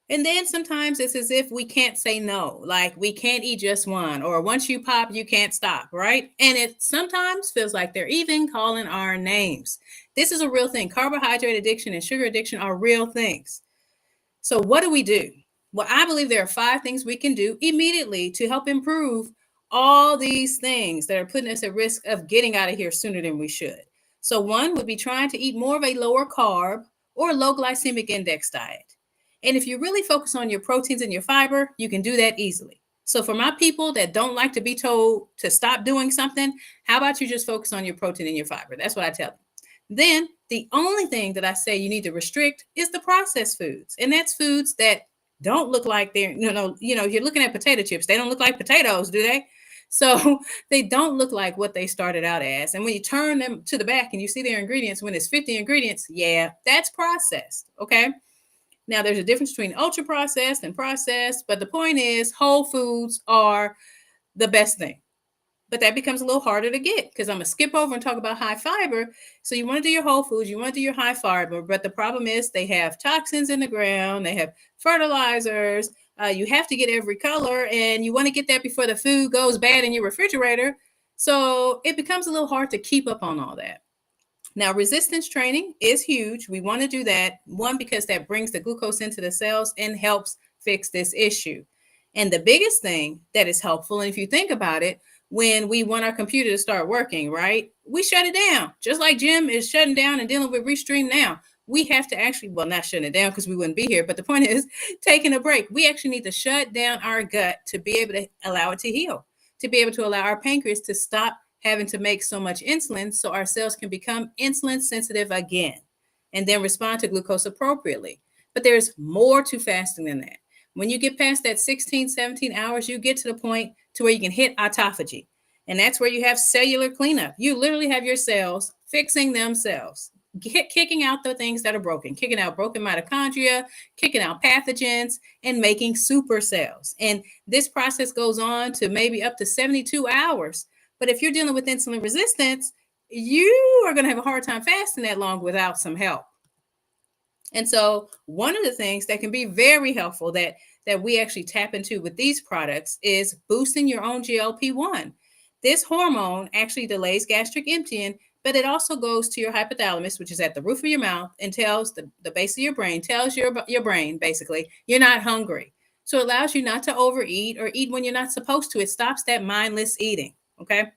S1: And then sometimes it's as if we can't say no, like we can't eat just one, or once you pop, you can't stop, right? And it sometimes feels like they're even calling our names. This is a real thing. Carbohydrate addiction and sugar addiction are real things. So what do? Well, I believe there are 5 things we can do immediately to help improve all these things that are putting us at risk of getting out of here sooner than we should. So one would be trying to eat more of a lower carb or low glycemic index diet. And if you really focus on your proteins and your fiber, you can do that easily. So for my people that don't like to be told to stop doing something, how about you just focus on your protein and your fiber? That's what I tell them. Then the only thing that I say you need to restrict is the processed foods. And that's foods that don't look like they're, you're looking at potato chips. They don't look like potatoes, do they? So they don't look like what they started out as. And when you turn them to the back and you see their ingredients, when it's 50 ingredients, yeah, that's processed. Okay. Now, there's a difference between ultra processed and processed, but the point is whole foods are the best thing. But that becomes a little harder to get because I'm going to skip over and talk about high fiber. So you want to do your whole foods, you want to do your high fiber, but the problem is they have toxins in the ground, they have fertilizers, you have to get every color, and you want to get that before the food goes bad in your refrigerator. So it becomes a little hard to keep up on all that. Now, resistance training is huge. We want to do that. One, because that brings the glucose into the cells and helps fix this issue. And the biggest thing that is helpful, and if you think about it, when we want our computer to start working, right, we shut it down. Just like Jim is shutting down and dealing with Restream now. We have to actually, well, not shutting it down because we wouldn't be here, but the point is taking a break. We actually need to shut down our gut to be able to allow it to heal, to be able to allow our pancreas to stop having to make so much insulin so our cells can become insulin sensitive again and then respond to glucose appropriately. But there's more to fasting than that. When you get past that 16, 17 hours, you get to the point to where you can hit autophagy. And that's where you have cellular cleanup. You literally have your cells fixing themselves, kicking out the things that are broken, kicking out broken mitochondria, kicking out pathogens, and making super cells. And this process goes on to maybe up to 72 hours. But if you're dealing with insulin resistance, you are going to have a hard time fasting that long without some help. And so one of the things that can be very helpful that we actually tap into with these products is boosting your own GLP-1. This hormone actually delays gastric emptying, but it also goes to your hypothalamus, which is at the roof of your mouth, and tells the base of your brain, tells your brain, basically, you're not hungry. So it allows you not to overeat or eat when you're not supposed to. It stops that mindless eating. Okay.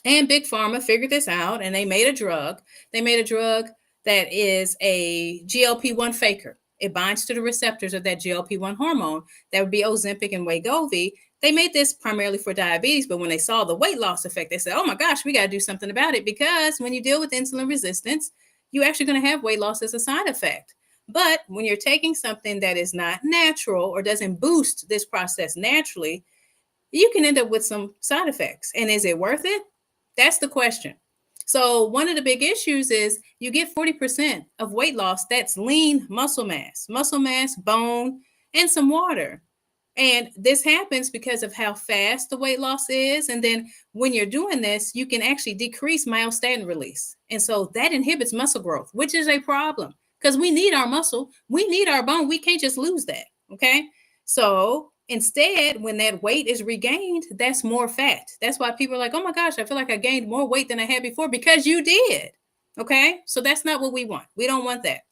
S1: And Big Pharma figured this out and they made a drug. They made a drug that is a GLP-1 faker. It binds to the receptors of that GLP-1 hormone. That would be Ozempic and Wegovy. They made this primarily for diabetes, but when they saw the weight loss effect, they said, oh my gosh, we got to do something about it because when you deal with insulin resistance, you're actually going to have weight loss as a side effect. But when you're taking something that is not natural or doesn't boost this process naturally, you can end up with some side effects. And is it worth it? That's the question. So, one of the big issues is you get 40% of weight loss that's lean muscle mass, bone, and some water. And this happens because of how fast the weight loss is. And then when you're doing this, you can actually decrease myostatin release. And so that inhibits muscle growth, which is a problem because we need our muscle, we need our bone. We can't just lose that. Okay. So instead, when that weight is regained, that's more fat. That's why people are like, oh my gosh, I feel like I gained more weight than I had before because you did. Okay. So that's not what we want. We don't want that.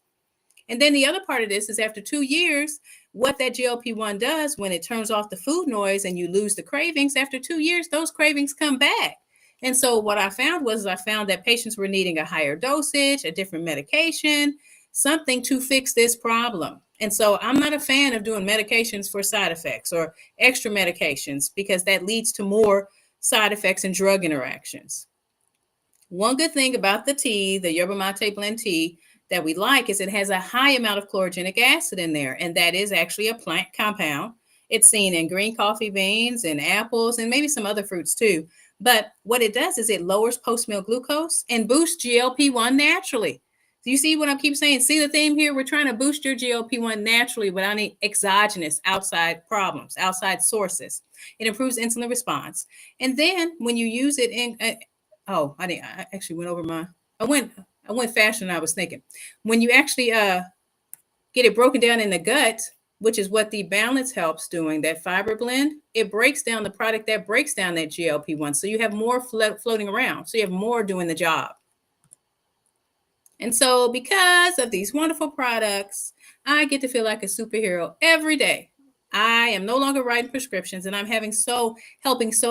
S1: And then the other part of this is after 2 years, what that GLP-1 does when it turns off the food noise and you lose the cravings, after 2 years, those cravings come back. And so what I found was I found that patients were needing a higher dosage, a different medication, something to fix this problem. And so I'm not a fan of doing medications for side effects or extra medications because that leads to more side effects and drug interactions. One good thing about the tea, the yerba mate blend tea, that we like is it has a high amount of chlorogenic acid in there, and that is actually a plant compound. It's seen in green coffee beans and apples and maybe some other fruits too. But what it does is it lowers post-meal glucose and boosts GLP-1 naturally. Do you see what I keep saying? See the theme here? We're trying to boost your GLP-1 naturally without any exogenous outside problems, outside sources. It improves insulin response. And then when you use it in, I actually went over my, I went faster than I was thinking. When you actually get it broken down in the gut, which is what the balance helps doing, that fiber blend, it breaks down the product that breaks down that GLP-1. So you have more floating around. So you have more doing the job. And so because of these wonderful products, I get to feel like a superhero every day. I am no longer writing prescriptions and I'm helping so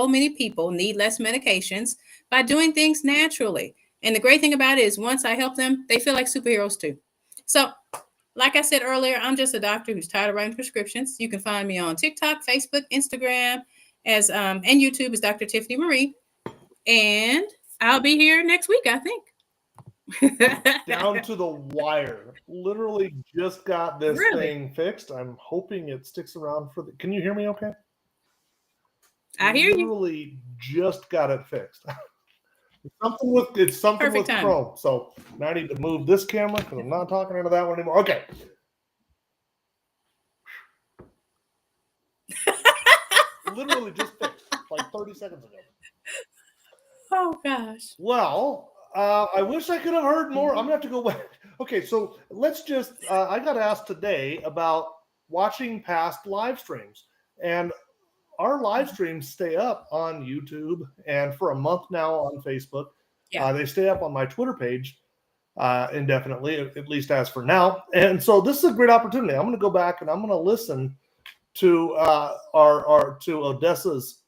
S1: many people need less medications by doing things naturally. And the great thing about it is once I help them, they feel like superheroes too. So, like I said earlier, I'm just a doctor who's tired of writing prescriptions. You can find me on TikTok, Facebook, Instagram, and YouTube as Dr. Tiffany Marie. And I'll be here next week, I think.
S2: Down to the wire. Literally just got this thing fixed. I'm hoping it sticks around for the. Can you hear me okay?
S1: I hear you.
S2: Literally just got it fixed. It's something with Chrome. So now I need to move this camera because I'm not talking into that one anymore. Okay. Literally just fixed like 30 seconds ago.
S1: Oh gosh.
S2: Well, I wish I could have heard more. I'm gonna have to go back. Okay, so let's just. I got asked today about watching past live streams, and our live streams stay up on YouTube and for a month now on Facebook. Yeah. They stay up on my Twitter page indefinitely, at least as for now. And so this is a great opportunity. I'm going to go back and I'm going to listen to to Odessa's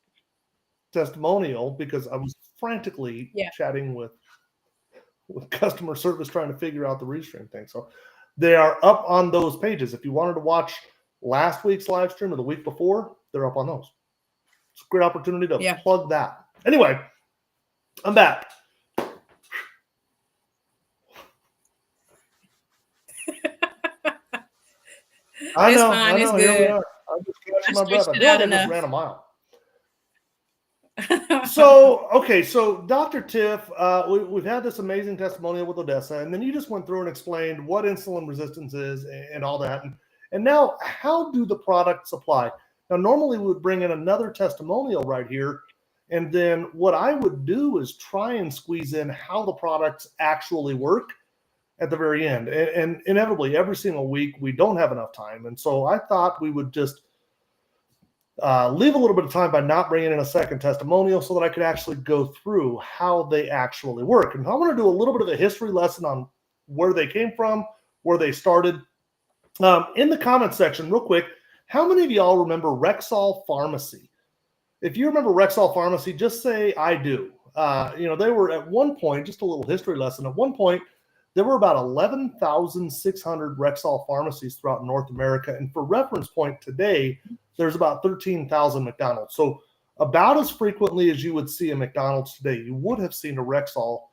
S2: testimonial because I was frantically chatting with customer service trying to figure out the restream thing. So they are up on those pages. If you wanted to watch last week's live stream or the week before, they're up on those. It's a great opportunity to plug that. Anyway, I'm back. I know. Here we are. I'm just catching my breath. I feel like I just ran a mile. So Dr. Tiff, we've had this amazing testimonial with Odessa, and then you just went through and explained what insulin resistance is and all that. And now, how do the products apply? Now, normally we would bring in another testimonial right here, and then what I would do is try and squeeze in how the products actually work at the very end. And inevitably, every single week, we don't have enough time. And so I thought we would just leave a little bit of time by not bringing in a second testimonial so that I could actually go through how they actually work. And I want to do a little bit of a history lesson on where they came from, where they started. In the comments section, real quick, how many of y'all remember Rexall Pharmacy? If you remember Rexall Pharmacy, just say, I do. They were at one point, just a little history lesson, at one point, there were about 11,600 Rexall pharmacies throughout North America. And for reference point today, there's about 13,000 McDonald's. So about as frequently as you would see a McDonald's today, you would have seen a Rexall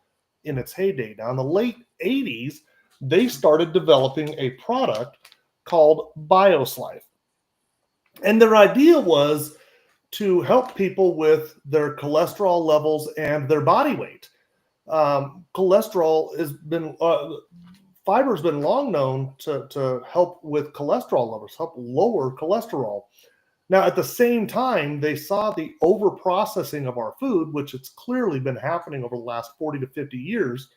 S2: in its heyday. Now, in the late 80s, they started developing a product called BioSlife. And their idea was to help people with their cholesterol levels and their body weight. Cholesterol has been, fiber has been long known to help with cholesterol levels, help lower cholesterol. Now, at the same time, they saw the overprocessing of our food, which it's clearly been happening over the last 40 to 50 years.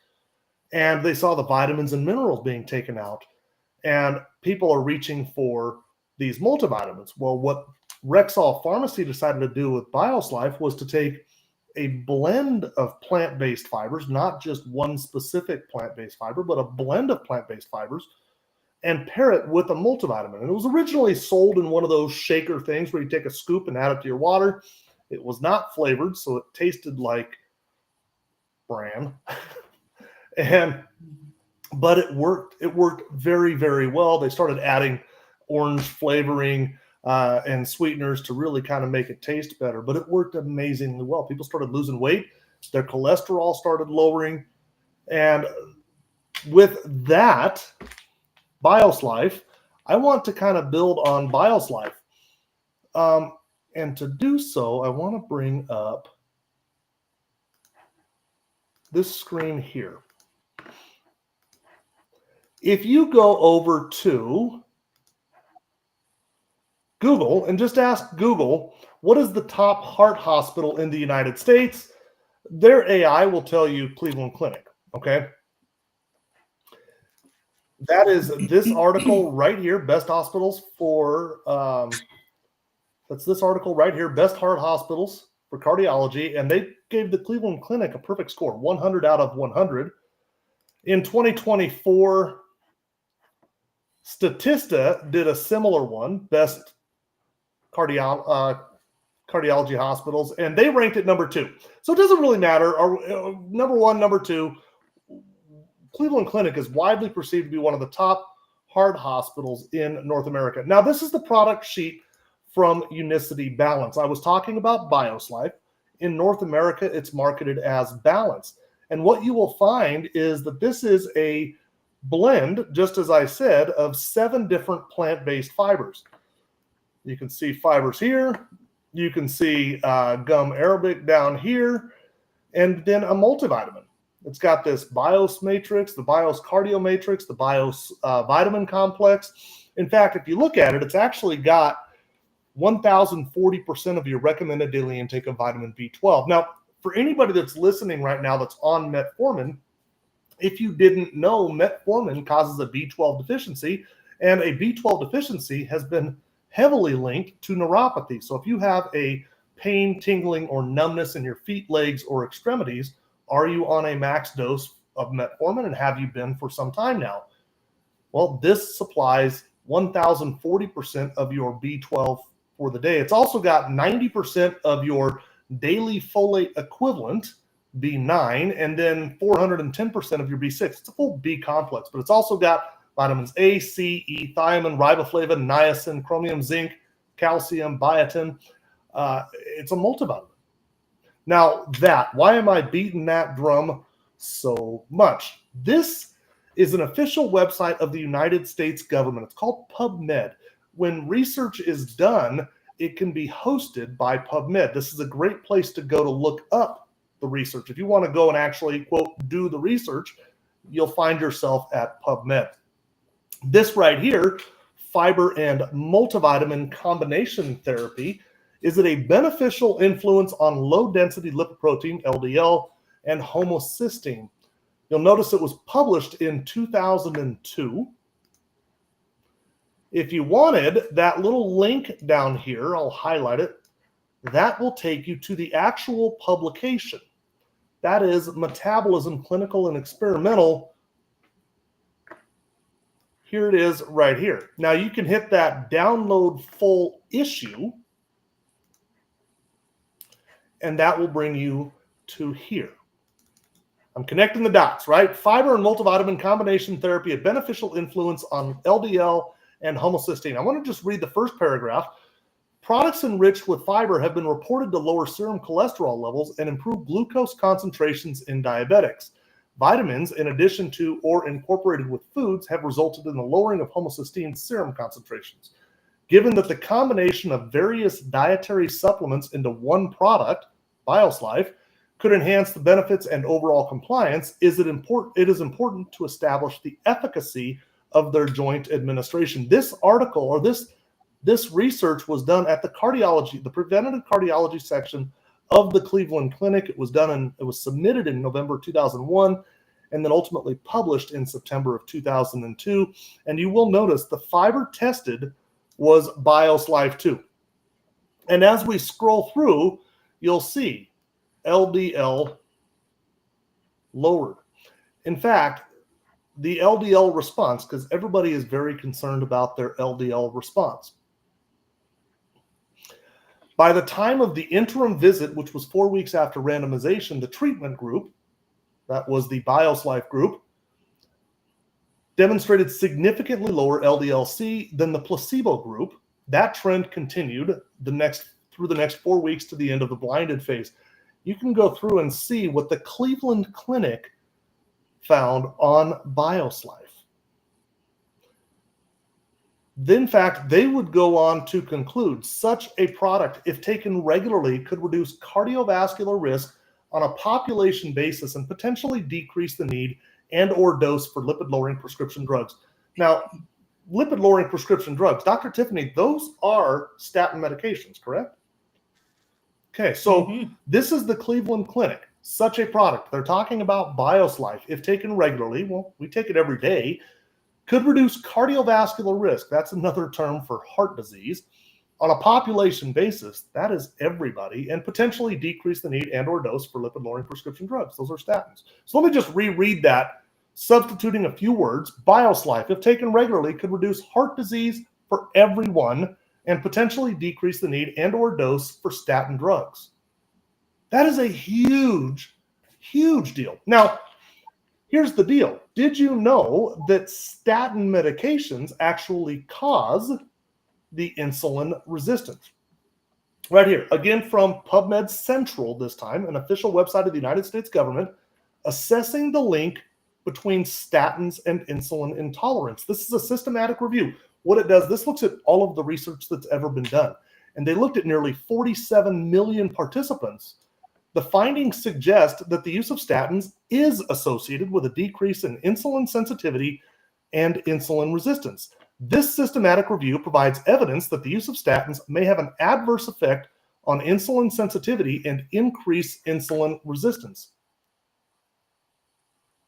S2: And they saw the vitamins and minerals being taken out. And people are reaching for these multivitamins. Well, what Rexall Pharmacy decided to do with BioSlife was to take a blend of plant-based fibers, not just one specific plant-based fiber, but a blend of plant-based fibers, and pair it with a multivitamin. And it was originally sold in one of those shaker things where you take a scoop and add it to your water. It was not flavored, so it tasted like bran. But it worked. It worked very, very well. They started adding orange flavoring and sweeteners to really kind of make it taste better. But it worked amazingly well. People started losing weight. Their cholesterol started lowering. And with that, BioSlife, I want to kind of build on BioSlife. And to do so, I want to bring up this screen here. If you go over to Google and just ask Google, what is the top heart hospital in the United States? Their AI will tell you Cleveland Clinic, okay? That is this article right here, best hospitals for, that's this article right here, best heart hospitals for cardiology, and they gave the Cleveland Clinic a perfect score, 100 out of 100. In 2024, Statista did a similar one, best cardiology hospitals, and they ranked it number 2. So it doesn't really matter. Number 1, number 2, Cleveland Clinic is widely perceived to be one of the top heart hospitals in North America. Now, this is the product sheet from Unicity Balance. I was talking about BioSlife. In North America, it's marketed as Balance. And what you will find is that this is a blend, just as I said, of 7 different plant-based fibers. You can see fibers here. You can see gum arabic down here, and then a multivitamin. It's got this BIOS matrix, the BIOS cardio matrix, the BIOS vitamin complex. In fact, if you look at it, it's actually got 1,040% of your recommended daily intake of vitamin B12. Now, for anybody that's listening right now that's on metformin, if you didn't know, metformin causes a B12 deficiency, and a B12 deficiency has been heavily linked to neuropathy. So if you have a pain, tingling, or numbness in your feet, legs, or extremities, are you on a max dose of metformin, and have you been for some time now? Well, this supplies 1,040% of your B12 for the day. It's also got 90% of your daily folate equivalent, B9, and then 410% of your B6. It's a full B complex, but it's also got vitamins A, C, E, thiamine, riboflavin, niacin, chromium, zinc, calcium, biotin. It's a multivitamin. Now why am I beating that drum so much? This is an official website of the United States government. It's called PubMed. When research is done, it can be hosted by PubMed. This is a great place to go to look up the research. If you want to go and actually, quote, do the research, you'll find yourself at PubMed. This right here, fiber and multivitamin combination therapy, is it a beneficial influence on low-density lipoprotein, LDL, and homocysteine? You'll notice it was published in 2002. If you wanted that little link down here, I'll highlight it. That will take you to the actual publication. That is Metabolism, Clinical and Experimental. Here it is right here. Now you can hit that download full issue, and that will bring you to here. I'm connecting the dots, right? Fiber and multivitamin combination therapy, a beneficial influence on LDL and homocysteine. I want to just read the first paragraph. Products enriched with fiber have been reported to lower serum cholesterol levels and improve glucose concentrations in diabetics. Vitamins, in addition to or incorporated with foods, have resulted in the lowering of homocysteine serum concentrations. Given that the combination of various dietary supplements into one product, BioSlife, could enhance the benefits and overall compliance, it is important to establish the efficacy of their joint administration. This article, or this research, was done at the preventative cardiology section of the Cleveland Clinic. It was submitted in November 2001 and then ultimately published in September of 2002. And you will notice the fiber tested was BioSlife 2. And as we scroll through, you'll see LDL lowered. In fact, the LDL response, because everybody is very concerned about their LDL response. By the time of the interim visit, which was 4 weeks after randomization, the treatment group, that was the BioSlife group, demonstrated significantly lower LDL-C than the placebo group. That trend continued through the next 4 weeks to the end of the blinded phase. You can go through and see what the Cleveland Clinic found on BioSlife. In fact, they would go on to conclude such a product, if taken regularly, could reduce cardiovascular risk on a population basis and potentially decrease the need and or dose for lipid-lowering prescription drugs. Now, lipid-lowering prescription drugs, Dr. Tiffany, those are statin medications, correct? Okay, so This is the Cleveland Clinic, such a product. They're talking about BioSlife, if taken regularly, well, we take it every day, could reduce cardiovascular risk. That's another term for heart disease. On a population basis, that is everybody, and potentially decrease the need and or dose for lipid-lowering prescription drugs. Those are statins. So let me just reread that, substituting a few words. BioSlife, if taken regularly, could reduce heart disease for everyone and potentially decrease the need and or dose for statin drugs. That is a huge, huge deal. Now, here's the deal. Did you know that statin medications actually cause the insulin resistance? Right here, again from PubMed Central this time, an official website of the United States government, assessing the link between statins and insulin intolerance. This is a systematic review. What it does, this looks at all of the research that's ever been done. And they looked at nearly 47 million participants. The findings suggest that the use of statins is associated with a decrease in insulin sensitivity and insulin resistance. This systematic review provides evidence that the use of statins may have an adverse effect on insulin sensitivity and increase insulin resistance.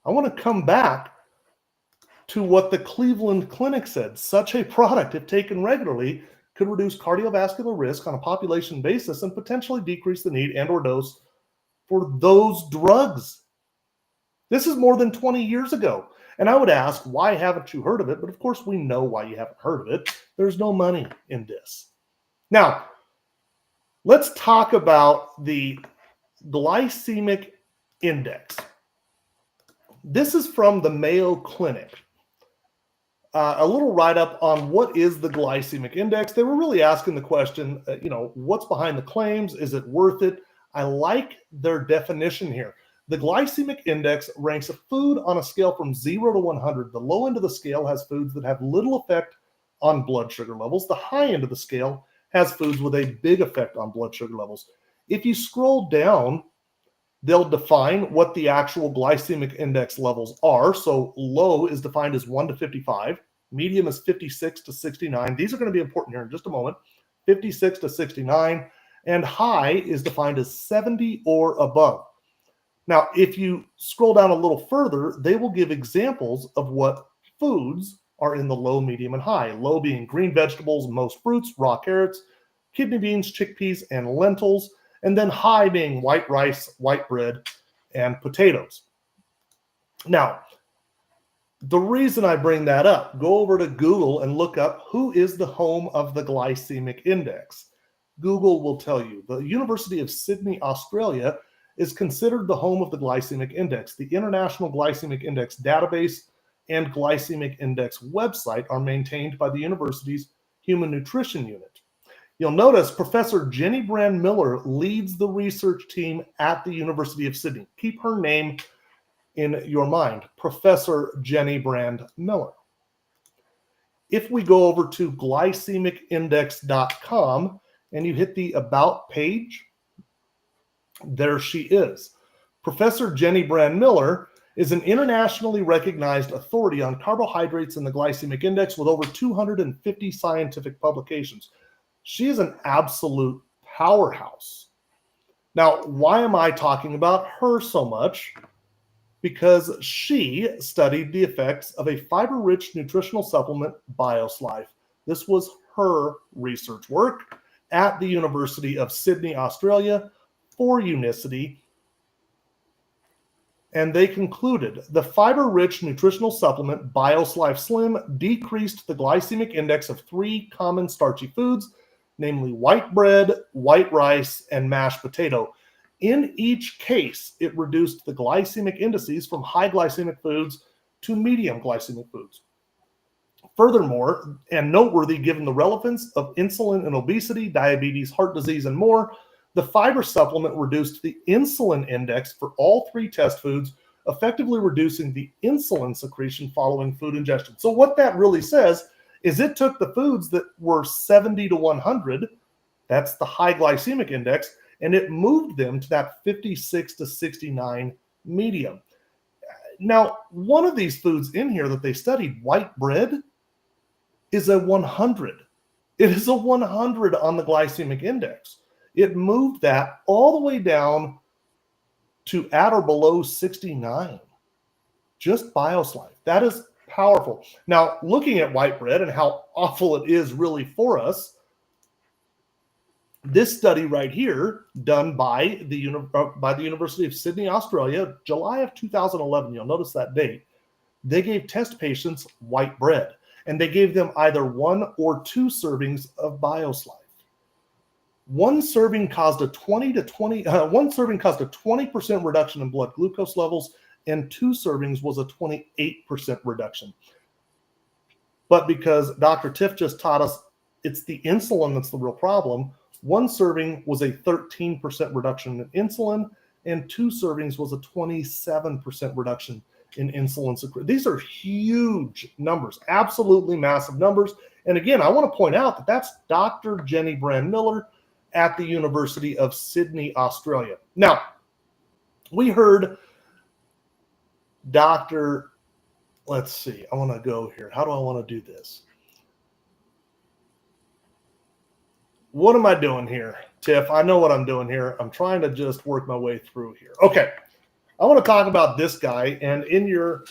S2: I want to come back to what the Cleveland Clinic said. Such a product, if taken regularly, could reduce cardiovascular risk on a population basis and potentially decrease the need and or dose for those drugs. This is more than 20 years ago. And I would ask, why haven't you heard of it? But of course, we know why you haven't heard of it. There's no money in this. Now, let's talk about the glycemic index. This is from the Mayo Clinic. A little write-up on what is the glycemic index. They were really asking the question, what's behind the claims? Is it worth it? I like their definition here. The glycemic index ranks a food on a scale from 0 to 100. The low end of the scale has foods that have little effect on blood sugar levels. The high end of the scale has foods with a big effect on blood sugar levels. If you scroll down, they'll define what the actual glycemic index levels are. So low is defined as 1 to 55. Medium is 56 to 69. These are going to be important here in just a moment. 56 to 69. And high is defined as 70 or above. Now, if you scroll down a little further, they will give examples of what foods are in the low, medium, and high. Low being green vegetables, most fruits, raw carrots, kidney beans, chickpeas, and lentils. And then high being white rice, white bread, and potatoes. Now, the reason I bring that up, go over to Google and look up who is the home of the glycemic index. Google will tell you. The University of Sydney, Australia, is considered the home of the glycemic index. The International Glycemic Index database and glycemic index website are maintained by the university's Human Nutrition Unit. You'll notice Professor Jenny Brand-Miller leads the research team at the University of Sydney. Keep her name in your mind? Professor Jenny Brand Miller. If we go over to glycemicindex.com and you hit the About page, there she is. Professor Jenny Brand Miller is an internationally recognized authority on carbohydrates and the glycemic index with over 250 scientific publications. She is an absolute powerhouse. Now, why am I talking about her so much? Because she studied the effects of a fiber-rich nutritional supplement, BioSlife. This was her research work at the University of Sydney, Australia, for Unicity. And they concluded the fiber-rich nutritional supplement BioSlife Slim decreased the glycemic index of 3 common starchy foods, namely white bread, white rice, and mashed potato. In each case, it reduced the glycemic indices from high glycemic foods to medium glycemic foods. Furthermore, and noteworthy given the relevance of insulin and obesity, diabetes, heart disease, and more, the fiber supplement reduced the insulin index for all 3 test foods, effectively reducing the insulin secretion following food ingestion. So what that really says is it took the foods that were 70 to 100, that's the high glycemic index, and it moved them to that 56 to 69 medium. Now, one of these foods in here that they studied, white bread, is a 100. It is a 100 on the glycemic index. It moved that all the way down to at or below 69. Just BioSlife. That is powerful. Now, looking at white bread and how awful it is really for us, this study right here, done by the University of Sydney, Australia, July of 2011, you'll notice that date, they gave test patients white bread, and they gave them either 1 or 2 servings of BioSlife. One serving caused a 20% reduction in blood glucose levels, and 2 servings was a 28% reduction. But because Dr. Tiff just taught us it's the insulin that's the real problem, 1 serving was a 13% reduction in insulin, and 2 servings was a 27% reduction in insulin secretion. These are huge numbers, absolutely massive numbers. And again, I want to point out that that's Dr. Jenny Brand Miller at the University of Sydney, Australia. Now, we heard let's see, I want to go here. How do I want to do this? What am I doing here, Tiff? I know what I'm doing here. I'm trying to just work my way through here. Okay, I want to talk about this guy. And in your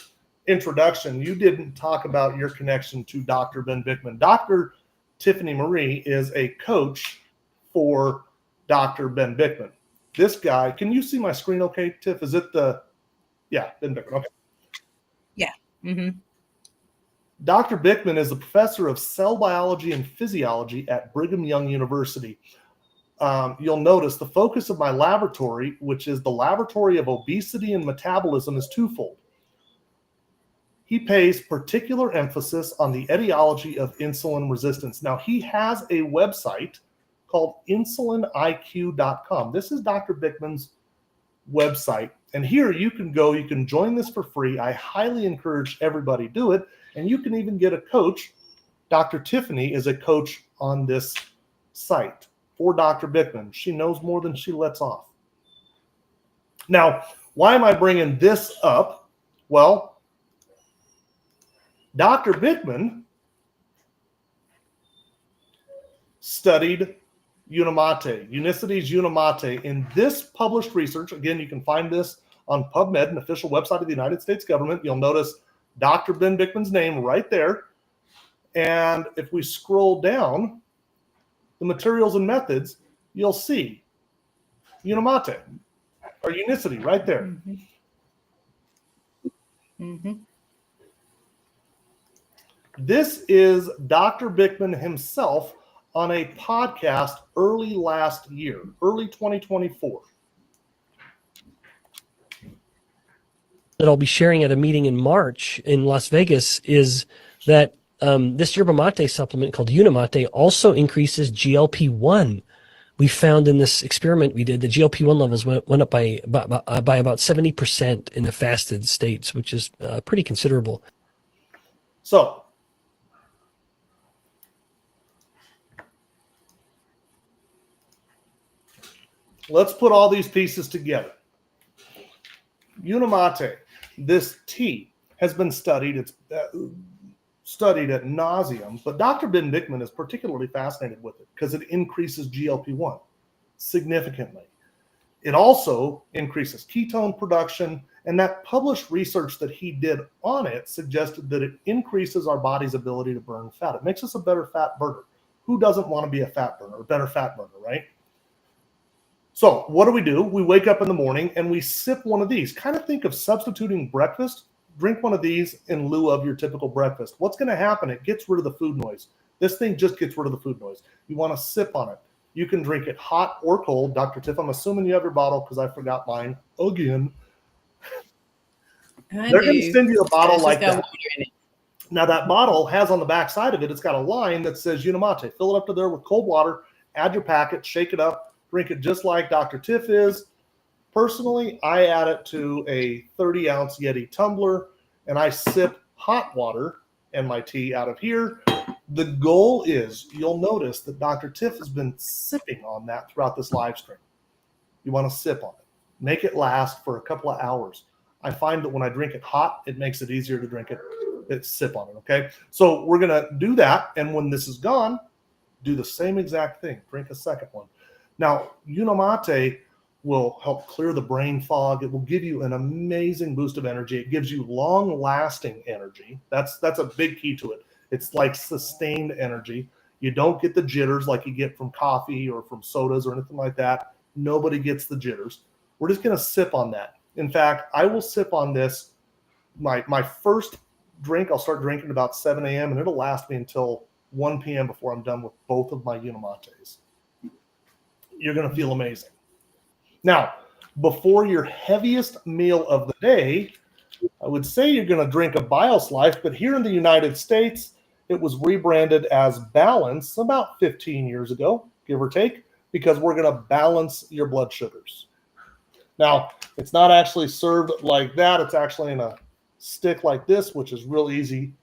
S2: introduction, you didn't talk about your connection to Dr. Ben Bikman. Dr. Tiffany Marie is a coach for Dr. Ben Bikman. This guy, can you see my screen okay, Tiff? Is it Ben Bikman, okay.
S1: Yeah. Mm-hmm.
S2: Dr. Bikman is a professor of cell biology and physiology at Brigham Young University. You'll notice the focus of my laboratory, which is the Laboratory of Obesity and Metabolism, is twofold. He pays particular emphasis on the etiology of insulin resistance. Now, he has a website called insuliniq.com. This is Dr. Bikman's website. And here you can go, you can join this for free. I highly encourage everybody to do it. And you can even get a coach. Dr. Tiffany is a coach on this site for Dr. Bikman. She knows more than she lets off. Now, why am I bringing this up? Well, Dr. Bikman studied Unimate, Unicity's Unimate. In this published research, again, you can find this on PubMed, an official website of the United States government. You'll notice Dr. Ben Bikman's name right there. And if we scroll down the materials and methods, you'll see Unimate or Unicity right there.
S1: Mm-hmm. Mm-hmm.
S2: This is Dr. Bikman himself on a podcast early last year, early 2024.
S4: That I'll be sharing at a meeting in March in Las Vegas is that this yerba mate supplement called Unimate also increases GLP-1 we found in this experiment we did, the GLP-1 levels went up by about 70% in the fasted states, which is pretty considerable.
S2: So let's put all these pieces together. Unamate, this tea, has been studied. It's studied at nauseum, but Dr. Ben Dickman is particularly fascinated with it because it increases GLP-1 significantly. It also increases ketone production, and that published research that he did on it suggested that it increases our body's ability to burn fat. It makes us a better fat burner. Who doesn't want to be a fat burner, a better fat burner, right? So what do? We wake up in the morning and we sip one of these. Kind of think of substituting breakfast. Drink one of these in lieu of your typical breakfast. What's going to happen? It gets rid of the food noise. This thing just gets rid of the food noise. You want to sip on it. You can drink it hot or cold. Dr. Tiff, I'm assuming you have your bottle because I forgot mine again. They're going to send you a bottle like that. Now that bottle has on the back side of it, it's got a line that says Unamate. Fill it up to there with cold water, add your packet, shake it up, drink it just like Dr. Tiff is. Personally, I add it to a 30-ounce Yeti tumbler, and I sip hot water and my tea out of here. The goal is, you'll notice that Dr. Tiff has been sipping on that throughout this live stream. You want to sip on it. Make it last for a couple of hours. I find that when I drink it hot, it makes it easier to drink it, sip on it, okay? So we're going to do that, and when this is gone, do the same exact thing. Drink a second one. Now, Unamate will help clear the brain fog. It will give you an amazing boost of energy. It gives you long-lasting energy. That's a big key to it. It's like sustained energy. You don't get the jitters like you get from coffee or from sodas or anything like that. Nobody gets the jitters. We're just going to sip on that. In fact, I will sip on this. My first drink, I'll start drinking about 7 a.m. and it'll last me until 1 p.m. before I'm done with both of my Unamates. You're going to feel amazing. Now, before your heaviest meal of the day, I would say you're going to drink a BioSlife, but here in the United States, it was rebranded as Balance about 15 years ago, give or take, because we're going to balance your blood sugars. Now, it's not actually served like that. It's actually in a stick like this, which is real easy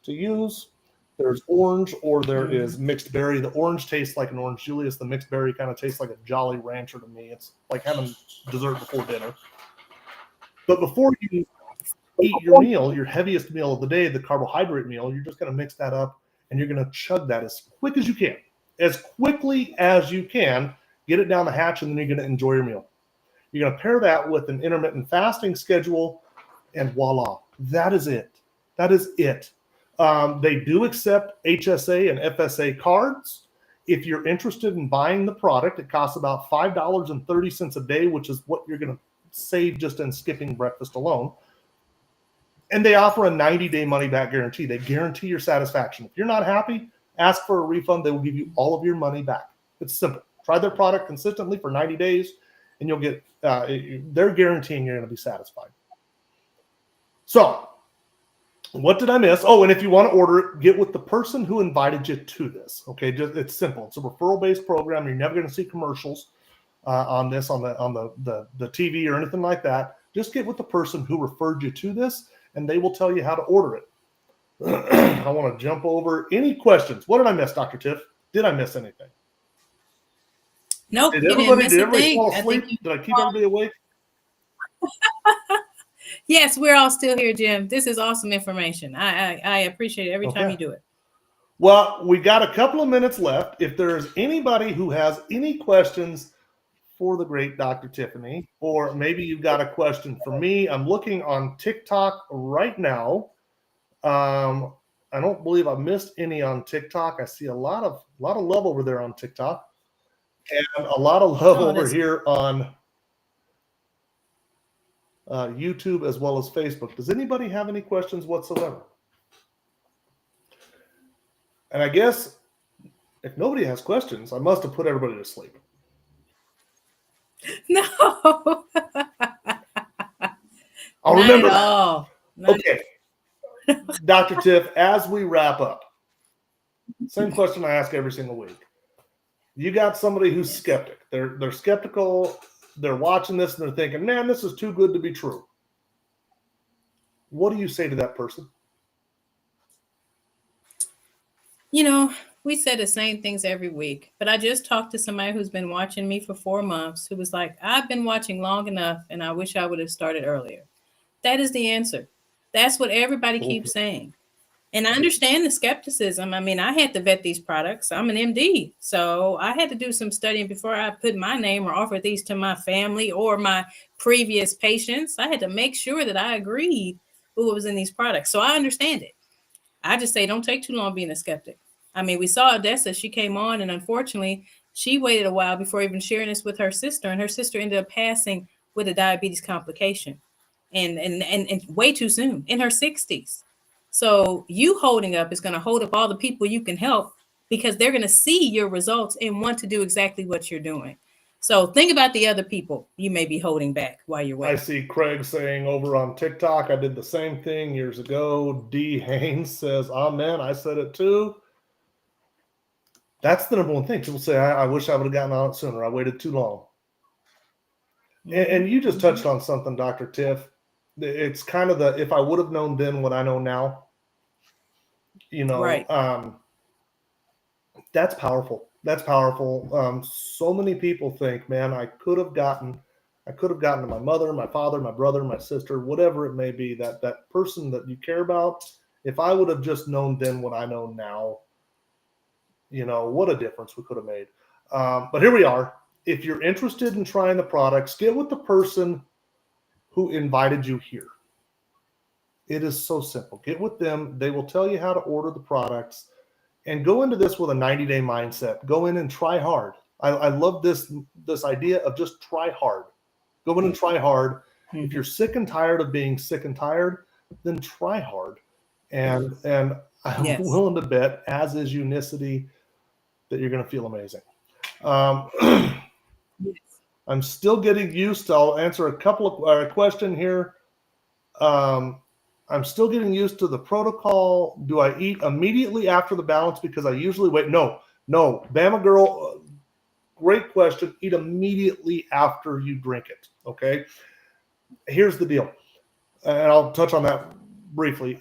S2: to use. There's orange or there is mixed berry. The orange tastes like an Orange Julius. The mixed berry kind of tastes like a Jolly Rancher to me. It's like having dessert before dinner. But before you eat your meal, your heaviest meal of the day, the carbohydrate meal, you're just going to mix that up and you're going to chug that as quick as you can. As quickly as you can, get it down the hatch, and then you're going to enjoy your meal. You're going to pair that with an intermittent fasting schedule, and voila, that is it. That is it. They do accept HSA and FSA cards. If you're interested in buying the product, it costs about $5.30 a day, which is what you're going to save just in skipping breakfast alone. And they offer a 90-day money-back guarantee. They guarantee your satisfaction. If you're not happy, ask for a refund. They will give you all of your money back. It's simple. Try their product consistently for 90 days, and you'll get, they're guaranteeing you're going to be satisfied. So, what did I miss? Oh, and if you want to order it, get with the person who invited you to this. Okay, it's simple. It's a referral-based program. You're never going to see commercials on this on the TV or anything like that. Just get with the person who referred you to this, and they will tell you how to order it. I want to jump over any questions. What did I miss, Dr. Tiff? Did I miss anything?
S1: Nope.
S2: Did everybody fall asleep? Did I keep everybody awake?
S1: Yes, we're all still here, Jim. This is awesome information. I appreciate it every time you do it.
S2: Well, we got a couple of minutes left. If there's anybody who has any questions for the great Dr. Tiffany, or maybe you've got a question for me, I'm looking on TikTok right now. I don't believe I missed any on TikTok. I see a lot of love over there on TikTok, and a lot of love over here on YouTube as well as Facebook. Does anybody have any questions whatsoever? And I guess if nobody has questions, I must have put everybody to sleep.
S1: No.
S2: I'll remember that.
S1: All.
S2: Okay. Dr. Tiff, as we wrap up, same question I ask every single week. You got somebody who's skeptic. They're skeptical. They're watching this and they're thinking, man, this is too good to be true. What do you say to that person?
S1: You know, we say the same things every week, but I just talked to somebody who's been watching me for 4 months who was like, I've been watching long enough and I wish I would have started earlier. That is the answer. That's what everybody keeps saying. And I understand the skepticism. I mean, I had to vet these products. I'm an MD. So I had to do some studying before I put my name or offer these to my family or my previous patients. I had to make sure that I agreed with what was in these products. So I understand it. I just say don't take too long being a skeptic. I mean, we saw Odessa, she came on, and unfortunately, she waited a while before even sharing this with her sister, and her sister ended up passing with a diabetes complication and way too soon in her 60s. So you holding up is going to hold up all the people you can help because they're going to see your results and want to do exactly what you're doing. So think about the other people you may be holding back while you're
S2: I
S1: waiting.
S2: see Craig saying over on TikTok, I did the same thing years ago. D. Haynes says, amen. I said it too. That's the number one thing. People say, I wish I would have gotten on it sooner. I waited too long. And you just touched on something, Dr. Tiff. It's kind of the, if I would have known then what I know now, you know,
S1: Right.
S2: That's powerful. That's powerful. So many people think, man, I could have gotten to my mother, my father, my brother, my sister, whatever it may be, that person that you care about. If I would have just known then what I know now, you know, what a difference we could have made. But here we are. If you're interested in trying the products, get with the person who invited you here. It is so simple. Get with them. They will tell you how to order the products. And go into this with a 90-day mindset. Go in and try hard. I love this idea of just try hard. Go in and try hard. Mm-hmm. If you're sick and tired of being sick and tired, then try hard. And I'm willing to bet, as is Unicity, that you're going to feel amazing. I'm still getting used to, I'll answer a couple of question here. I'm still getting used to the protocol. Do I eat immediately after the balance? Because I usually wait. No. Bama girl, great question. Eat immediately after you drink it. Okay. Here's the deal. And I'll touch on that briefly.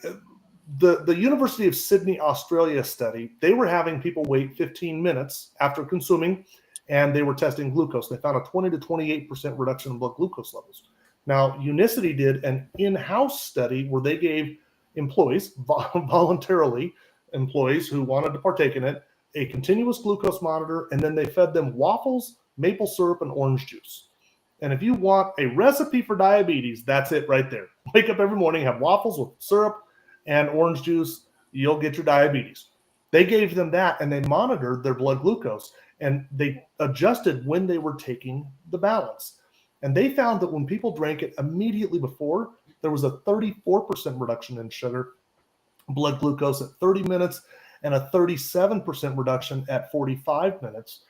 S2: The University of Sydney, Australia study, they were having people wait 15 minutes after consuming, and they were testing glucose. They found a 20 to 28% reduction in blood glucose levels. Now, Unicity did an in-house study where they gave employees, voluntarily, employees who wanted to partake in it, a continuous glucose monitor, and then they fed them waffles, maple syrup, and orange juice. And if you want a recipe for diabetes, that's it right there. Wake up every morning, have waffles with syrup and orange juice, you'll get your diabetes. They gave them that, and they monitored their blood glucose, and they adjusted when they were taking the balance. And they found that when people drank it immediately before, there was a 34% reduction in sugar, blood glucose at 30 minutes, and a 37% reduction at 45 minutes.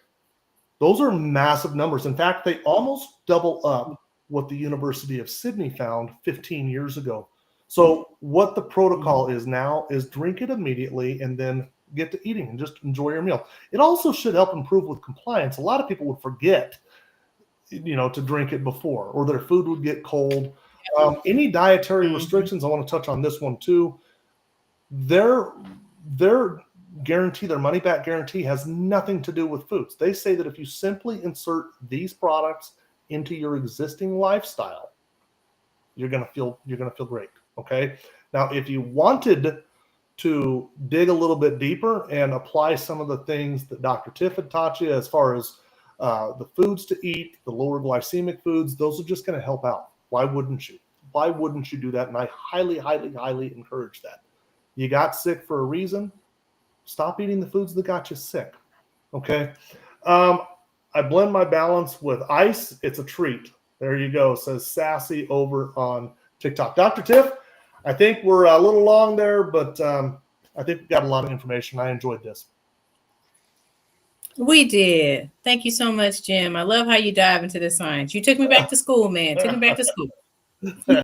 S2: Those are massive numbers. In fact, they almost double up what the University of Sydney found 15 years ago. So what the protocol is now is drink it immediately and then get to eating and just enjoy your meal. It also should help improve with compliance. A lot of people would forget, to drink it before, or their food would get cold. Any dietary restrictions, I want to touch on this one too. Their guarantee, their money back guarantee, has nothing to do with foods. They say that if you simply insert these products into your existing lifestyle, you're gonna feel great. Okay. Now, if you wanted to dig a little bit deeper and apply some of the things that Dr. Tiff had taught you as far as the foods to eat, the lower glycemic foods, those are just going to help out. Why wouldn't you? Why wouldn't you do that? And I highly, highly, highly encourage that. You got sick for a reason. Stop eating the foods that got you sick. Okay. I blend my balance with ice. It's a treat. There you go, says Sassy over on TikTok. Dr. Tiff, I think we're a little long there, but I think we got a lot of information. I enjoyed this.
S1: We did. Thank you so much, Jim. I love how you dive into the science. You took me back to school, man. Took me back to school.